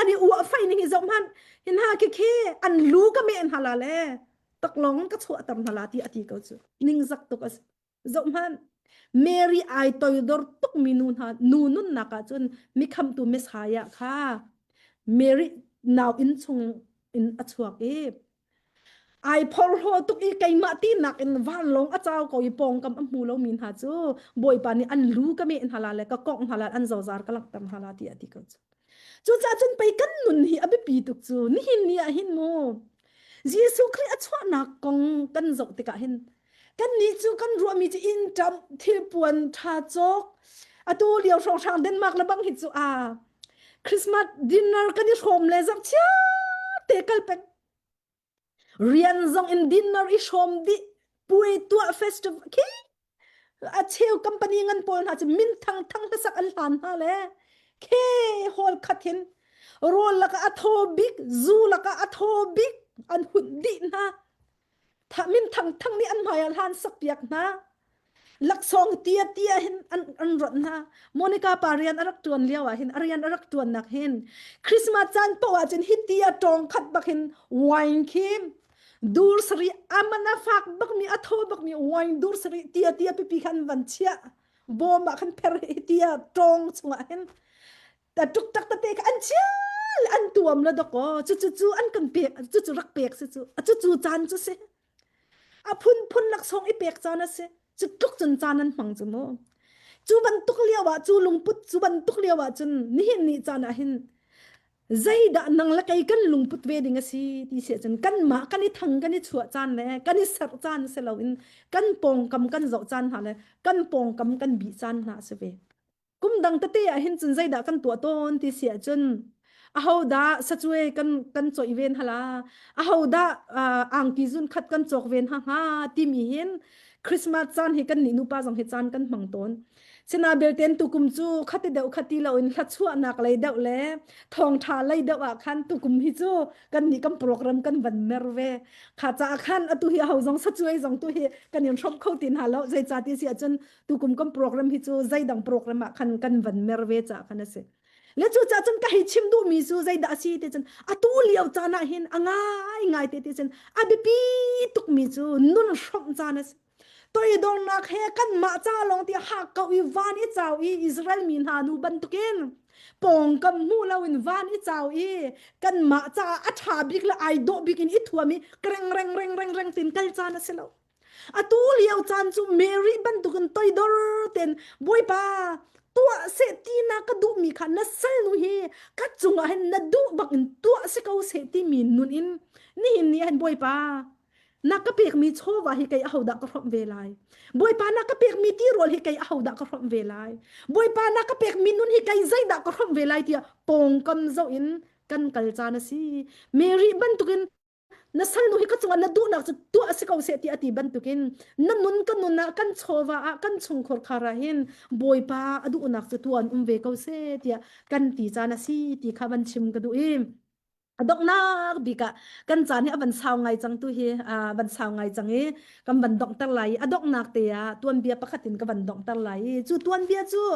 ani u fai ning zong han hin ha ke khe an lu ka me an hala le tak long ka chu tam hala ti ati ko chu ning zak to ka zong han Mary ai toy dor tuk minun ha nunun naka chun mi kham tu Messiah kha Mary now in chung in achuak e ai phol ho tuk i kai ma ti nak in van long a chaw ko i pong kam amu lo min ha chu boy pa ni an lu ka me in hala le ka kong hala an zawzar ka lak tam hala ti ati ko chu cha chun pai kan nun hi abi pi tuk chu ni hin ni a hin mo Jesu Christ achwa na kong kan zok te ka hin kan ni chu kan ru mi chi in tam thil puan tha chok atu liao rong sang Denmark la bang hi chu a Christmas dinner kan ni khom le zak cha te kal pe rian zong in dinner I shom di pui tua festival ki a cheu company ngan pol ha chi min thang thang ta sak an han ha le ke hol khathin rol la ka atho big zu la ka atho big an hun di na tha min thang thang ni an mai al han sak piak na ลักซองเตียเตียเห็นอันรถนะโมนิกาปาเรียนอารักตวนเลี้ยวเห็นอารียนอารักตวนนักเห็นคริสต์มาสจันปว่าจนฮิตเตียตรงขัดบักเห็นไวน์คิมดูสรีอามันนาฟักบักมีอัทโบักมีไวน์ดูสรีเตียเตียปีขันวันเชียบอมบักขันเพรฮิตเตียตรงสงเห็นแต่ทุกตักตะเตกอันเชียอันตัวมละดอกจู่อันกันเปียกจู่รักเปียกสิจู่จานจู่เสพุ่นลักซองไอเปียกจานนะเสจุดทุกจนจานนั้นฟังจมูจูบันตุกเลียวะจูลุงพุทจูบันตุกเลียวะจนนี่จานะหินใจด่านังละไกกันลุงพุทเวดิงสิที่เสียจนกันมากันนี่ทั้งกันนี่ชัวจานเลยกันนี่สักจานเสลาวินกันปองกำกันเจ้าจานหาเลยกันปองกำกันบีจานหาเสเวกุมดังตะเตียหินจนใจด่ากันตัวต้นที่เสียจนอาหูดาสัจเวกันจอยเวนฮะละอาหูดาอ่างกิจุนขัดกันจอกเวนฮ่าที่มีเห็นคริสต์มาสจานให้กันนี่นูป้าจังให้จานกันมังต้นเสนาเบลเตนตุกุมจูขัดเดาขัดตีเราอินขัดชั่วนักเลยเดาเล่ทองทาเลยเดาอาคันตุกุมฮิจูกันนี่กันโปรแกรมกันวันเมรเวข้าจะอาคันอตุเฮียเขาจงสัจเวจงตุเฮียกันยังชอบเข้าตินหาแล้วใจจ่าที่เสียจนตุกุมกันโปรแกรมฮิจูใจดังโปรแกรมอาคันกันวันเมรเวจ่าคันนั่นสิแล้วจู่จ้าจนก็ให้ชิมดูมีซูใจด่าซีเตจนอตุเลียวจานะเห็นง่ายเตจนอบิปีตุกมีซูนุ่นชมจานะตัวดองนักเฮกันมาจ้าลงที่หักกับอีวานอีเจ้าอีอิสราเอลมีนานูบันตุกินปองกับมูลาวินวานอีเจ้าอีกันมาจ้าอัฐาบิกละไอโดบิกินอีทัวมีเกรงตินกัลจานะเสลาอตุเลียวจานซูเมรี่บันตุกันตัวดอร์เตนบอยป้าตัวเสตีนักดูมีขันนัสเซนุฮีกัดจุงหันนัดดูบักอินตัวเสกเอาเสตีมีนุนอินนี่หันบอยป้านักเปียกมีโชว์ว่าให้ไก่เอาดักกระพเวลายบอยปานักเปียกมีที่รวลให้ไก่เอาดักกระพเวลายบอยปานักเปียกมีนุนให้ไก่ใจดักกระพเวลายเดียปองกำเจ้าอินกันกัลจานะสิเมรี่บันตุกินนัสนุให้กัจจงนัดดูนักจะตัวสิเขาเสียที่อติบันตุกินนั่นนุนกันนุนนักกันโชว์ว่ากันชงขดคาราหินบอยปาอดูนักจะตัวเวเขาเสียที่กันตีจานะสิที่ขาบันชิมกันดูอิมดอกนักบิกะกันจานให้บันสาวไงจังตุเฮบันสาวไงจังเอกันบันดอกตะไลดอกนักเตียตัวนเบียปะขัดินกันบันดอกตะไลจู่ตัวนเบียจู่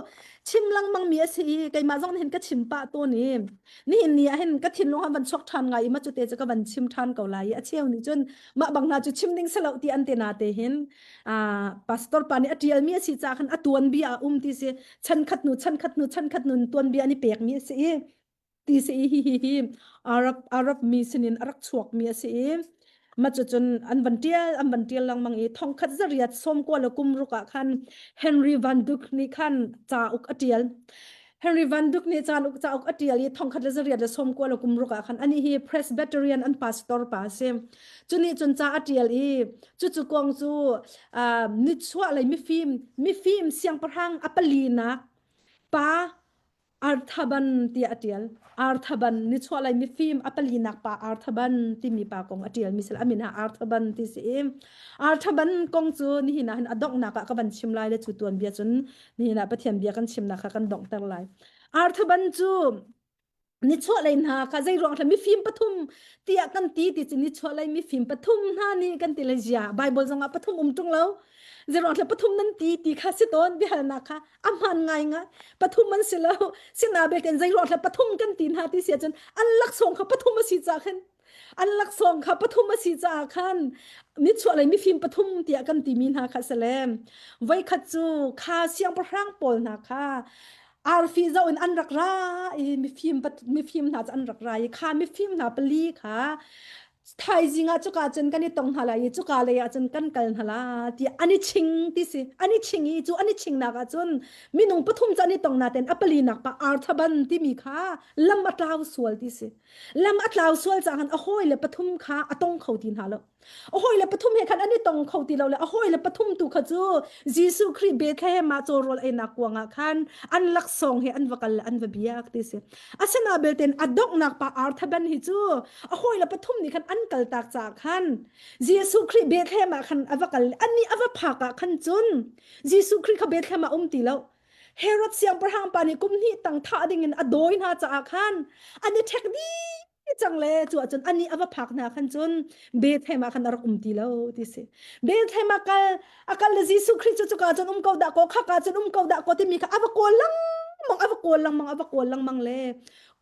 ชิมลังมังเมียสิไกมาจงเห็นก็ชิมปะตัวนี้นี่เนี่ยเห็นก็ทิ้งลงบันชกทานไงมาจุเตจะก็บันชิมทานเกาไลเชี่ยวนี่จนมาบางนาจุชิมดิ้งสลาวที่อันเตนาเตเห็นพาสตอร์ปานี่อดียลเมียสิจากขันตัวนเบียที่สิฉันขัดนุตัวนเบียนี่เปียกเมียสิตีสิฮิอารับมีสินินอารักชวกมีสิมาจนอันวันเดียลลังมังอีทองคัดจริยัดส้มกว่าละกุมรุกะคันเฮนรี่วันดุกนี่คันจ่าอุกอเดียลเฮนรี่วันดุกนี่จ่าอุกอเดียลทองคัดจริยัดส้มกว่าละกุมรุกะคันอันนี้ฮีเพรสเบเตอรียนอันพาสตอร์ปาเซมจุนี่จนจ่าอเดียลอีจู่กวางจูนิดชัวอะไรมีฟิล์มเสียงประหังอัปลีนะป้าอาร์ทบันที่อเดียลอาร์ทบันนิชวาไลมีฟิล์มอัปลีนักปาอาร์ทบันที่มีปากของอเดียลมิสลามินะอาร์ทบันที่สิอาร์ทบันกงจูนี่หินะอดอกนักกับบันชิมไลและจุดตัวเบียจนนี่นะประเทศเบียกันชิมนักกันดองตั้งไลอาร์ทบันจูนิชวาไลนะค่ะใจรองทำมีฟิล์มปฐุมเตียกันตีจินิชวาไลมีฟิล์มปฐุมฮานี่กันติเลเจียไบเบิลจงปฐุมจงแล้วเจรอนเลยปฐุมนั้นตีข้าสิโดนเบียนะคะอามันไงปฐุมมันเสียแล้วสินาเบกันเจรอนเลยปฐุมกันตีนหาที่เสียจนอันลักส่งค่ะปฐุมมาสีจากขันอันลักส่งค่ะปฐุมมาสีจากขันนิดชัวอะไรมีฟิล์มปฐุมเตียกันตีมีนาค่ะเสลมไว้ขัดจูข้าเสียงประหังปอลนะคะอาร์ฟีเจ้าอันรักร้ายมีฟิล์มหนาจะอันรักร้ายข้ามีฟิล์มหนาปลีค่ะไทยจริงอ่ะจุกอาจนกันนี่ตรงหาลายจุกอะไรอาจนกันหาลาที่อันนี้ชิงที่สิอันนี้ชิงอีจูอันนี้ชิงนักอาจนมีนุ่งปฐุมจันนี่ตรงนาเต็นอัปลีนักปะอาร์ทบันที่มีค่าลำอัตลาวสวลที่สิลำอัตลาวสวลจากหันโอ้ยเลยปฐุมค่าอตงเขาตีนหาแล้วโอ้ยเลยปฐุมเห็นคันอันนี้ตรงเขาตีเราเลยโอ้ยเลยปฐุมตุขจูยิสุคริสต์เบธแค่มาโจรอลเอนักวงอ่ะคันอันลักษงเฮอันวกัลอันวบิยากที่สิอาเซนาเบลเต็นอดอกนักปะอาร์ทบันฮิจูโอ้ยเลยปฐุมนี่คันอันกัลตากจากขันเยซูคริสต์เบธเลมาขันอวกัลอันนี้อวพากะขันจุนเยซูคริสต์เขาเบธเลมาตีแล้วเฮโรดเสียงประหางปานิกุมนี่ตั้งท่าดิ่งอโดยน่าจะอาขันอันนี้เทคดี จังเลยจวดจนอันนี้อวพักนะขันจนเบทให้มาขันนรกตีแล้วที่เสเบทให้มากัลอากัลเลจิสุคริจุกาจนเกาดาโกขักาจนเกาดาโกที่มีค่ะอวกอลังมังอวกอลังมังอวกอลังมังเลย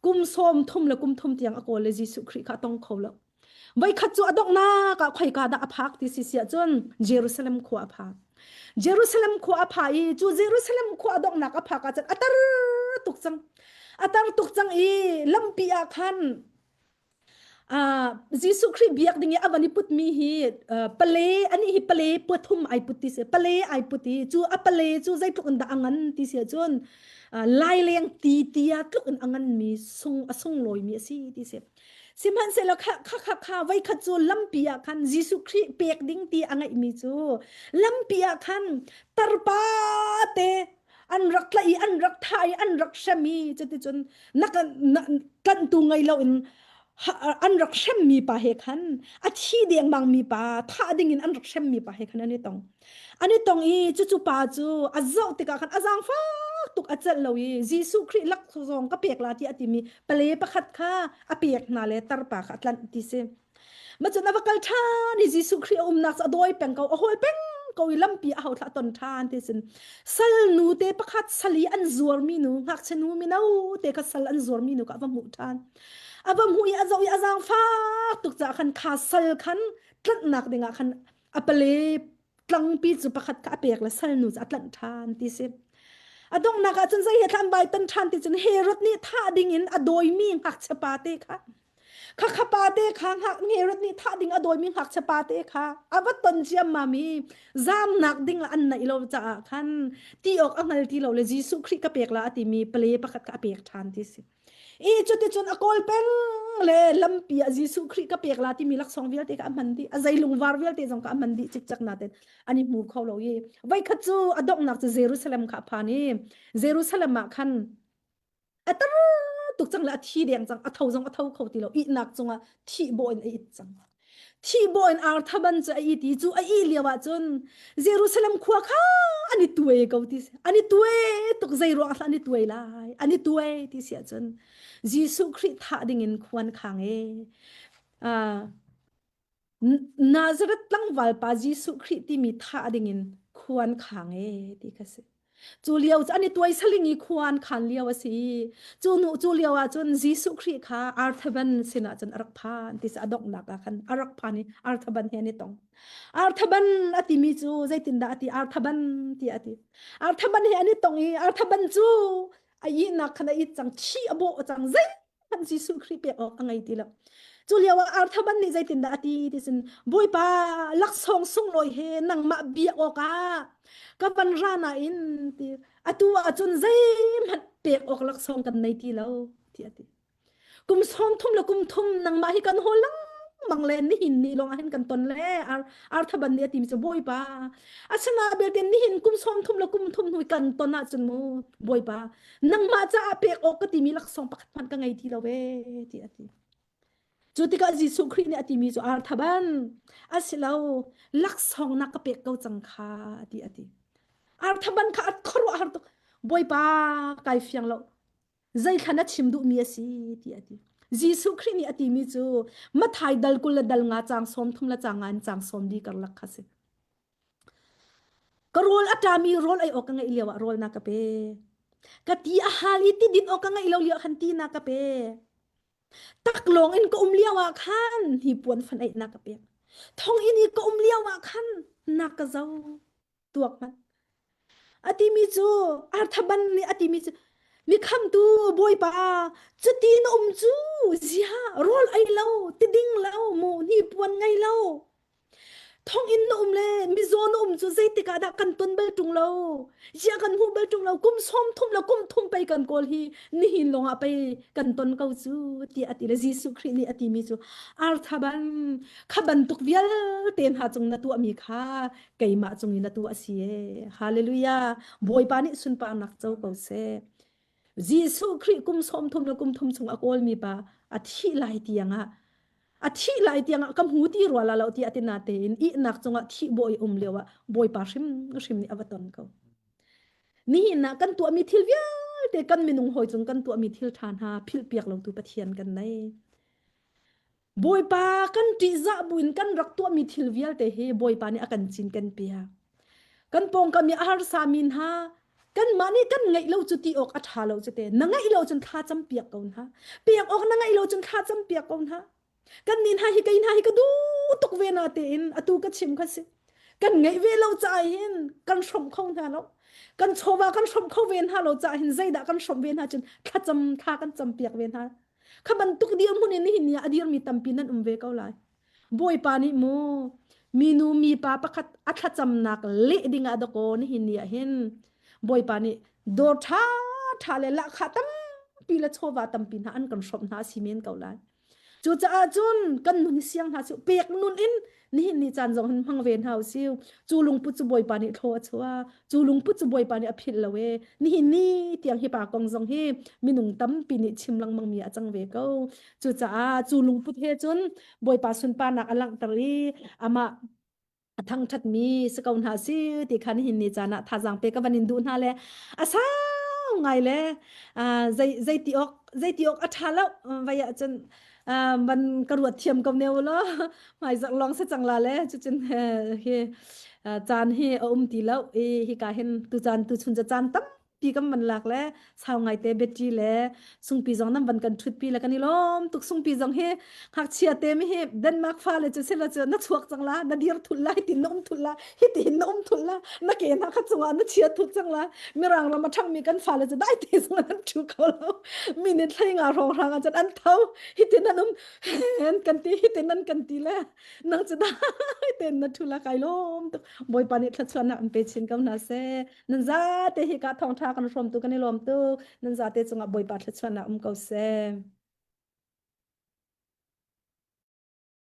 กุมส้มทุ่มเลยกุมทุ่มเตียงอโกเลจิสุคริข้าต้องเขาแล้วไว้ขัดจวดดอกนาก็ค่อยกาดาอพักที่เสียจนเยรูซาเล็มขวาพักเยรูซาเล็มขวาพักจูเยรูซาเล็มขวาดอกนักอพักจนอัตรตุกจังอัตรตุกจังลำปีอาคันJesu Christ biak dingi avani put mi hi pale ani hi pale pathum ai puti se pale ai puti chu a pale chu zai tuk da angan ti se chun lai leng ti tia tuk angan mi sung loi mi si ti se simhan se la kha vai kha chu lampia khan Jesu Christ pek ding ti angai mi chu lampia khan tarpa te an rak lai an rak thai an rak shami chati chun nakan kan tu ngai lo inอันรักเช่มมีปะเฮคันอาชีเดียงบางมีปะถ้าดิ่งอันรักเช่มมีปะเฮคันอันนี้ตองจู่ปาจูอาเจ้าติกาคันอาจางฟ้าตุกอาเจลเลยยิสุคริลักซองก็เปียกลาที่อติมีเปลปะขัดข้าอเปียกนาเลตรปากอัตลันติเซมาจนอวกาศชานี่ยิสุครินักสะดอยเป็งเขาโอ้โหเป็งก็วิลัมปีเอาละตนทานที่สินสัลนูเตปะขัดสัลีอันจวร์มีนูหักชนูมีนูเตกัสัลอันจวร์มีนูกับว่ามุทานabam hui azau azang fa tuk cha khan khasal khan tlat nak dinga khan apale tlang pi chu pakhat ka pek la sal nu atlan than ti se adong naka chun zai he than bai tan than ti chun he rot ni tha ding in adoi mi hak chapa te kha kha pa te kha hak he rot ni tha ding adoi mi hak chapa te kha abaton chiam mami zam nak ding la an na ilo cha khan ti ok angal ti lo le jisu khri ka pek la ati mi ple pakhat ka pek than ti se chuti chun akol peng le lampi a Jesu Christ ka pek la ti milak song vial te ka mandi azai lung var vial te jong ka mandi chik chak na ten ani mu khaw lo ye vai kha chu adok nak chu Jerusalem kha phani Jerusalem ma khan atar tuk chang la thi deng chang athau jong athau khaw ti lo I nak chunga thi boin e chang thi boin ar thaban cha I ti chu a I lewa chun Jerusalem khwa kha ani tuwe ko ti ani tuwe tuk zai ro ani tuwe lai ani tuwe ti sia chun Jesu Christ tha ding in khwan khang Nazareth tlang wal pa Jesu Christ ti mi tha ding in khwan khang ti ka se chu liao ani tuai salingi khwan khan liao si chu liao chun Jesu Christ kha arthaban sina chun arak phan ti sa adok na ka khan arak phani arthaban he ni tong arthaban ati mi chu zaitin da ati arthaban ti ati arthaban he ani tong arthaban chu ai na khana I chang thi abo chang zai han Jesu Christ pe ok angai ti la Julia wa arthaban ni zaitin da ati tisin boy pa laksong sung loi he nang ma bi oka ka ban rana in ti atua chun zai mat pe ok laksong kan nei ti lo ti ati kum som thum la kum thum nang ma hi kan holang mang len ni hin ni long hin kan ton le arthaban ni ati mi so boy pa asana bel ten ni hin kum som thum la kum thum hui kan ton na chun mo boy pa nang ma cha pe ok ka ti mi laksong pakhat pan ka ngai ti lo we ti ati Jutika Jesu Christ ni ati mi zo arthaban asilaw laksong nakapek kaw changkha ati arthaban kha at khoro arto boy pa kai fyang lo zai khana chimdu mi asi ati Jesu Christ ni ati mi zo mathai dal kul dal nga chang som thum la changan chang som di kar lak khase karol atami rol ai okanga ilewa rol na kape kati a haliti din okanga ilaw liya khanti na kape taklong in ko umliawa khan hi puan fan ai na kapek thong in ko umliawa khan na ka zau tuak man ati mi chu arthaban ni ati mi chu mi kham tu boy pa chuti no chu zia rol ai lo tiding lo mo ni puan ngai lo thong in no le mi zo no chu zai tika da kan ton bel tung lo ya kan hu bel tung lo kum som thum lo kum thum pai kan kol hi ni hin longa pai kan ton kau chu ti ati le Jesu Christ ni ati mi chu arthaban khaban tuk vial ten ha chung na tu ami kha keima chung ni na tu asie hallelujah boy pa ni sun pa nak chau ko se Jesu Christ kum som thum lo kum thum chung akol mi pa athi lai tianga athi lai tiang kam hu ti ro la lo ti atina te in I nak chunga thi boy lewa boy pa shim ni avaton ko ni na kan tu mi thil via te kan minung hoi chung kan tu mi thil than ha phil piak lo tu pathian kan nei boy pa kan ti za buin kan rak tu mi thil vial te he boy pa ni akan chin kan pia kan pong kami ahar samin ha kan mani kan ngai lo chu ti ok atha lo chu te na ngai lo chun tha cham piak kon ha piak ok na ngai lo chun tha cham piak kon ha kan nin ha hi kai na hi ka du tok ve na te in atu ka chim kha se kan ngai ve lo cha hin kan shom khong na lo kan chowa kan shom kho ven ha lo cha hin zaida kan shom ven ha chun tha cham tha kan cham piak ven ha khaban tuk diam hun ni hin ya adir mi tampinan umve kau lai boy pani mo minu mi pa pakhat atha cham nak le dinga da ko ni hin ya hin boy pani do tha tha le la khatam pi la chowa tampin ha an kan shom na simen kau lai chu cha chun kan nun siang ha chu pek nun in ni ni chan jong hang ven hau siu chu lung pu chu boy pani tho chua chu lung pu chu boy pani aphil lawe ni tiang hi pa kong jong hi minung tam pi ni chimlang mang mi achang ve ko chu cha chu lung pu the chun boy pa sun pa nak alang tari ama thang that mi sakaun ha si ti khan hin ni chana tha jang pe ka banin du na le asa ngai le zai zai ti ok athala vaya chenมันกระดวดเทียมกับเนวล้อหมายจากลองสักจังละเลยจุดจนเฮจานเฮตีแล้วเฮกาเห็นตุจานตุชุนจะจานตั้มปีก็มันหลักแล้วชาวไงเตเบจีแล้วซุงปีจองน้ำวันกันชุดปีแล้วกันนี่ล้อมตุกซุงปีจองเฮหักเชียเตไม่เฮเดนมาร์กฟ้าเลยจะเสร็จแล้วจะนักสวกจังละนัดเดียร์ทุนละฮิตินนมทุนละฮิตินนมทุนละนักเกณฑ์นักขัดจังหวะนักเชียทุนจังละมีรังเรามาทั้งมีกันฟ้าเลยจะได้ตีสังนั้นชูเขาแล้วมีนิดให้งารองรังอาจารย์อันเท่าฮิตินนม hen kan ti tenan kan ti la nang chada ten na thula kai lom to boy pani thla chana an pe chin kam na se nan za te hi ka thong tha kan rom tu kan lom tu nan za te chunga boy pa thla chana ko se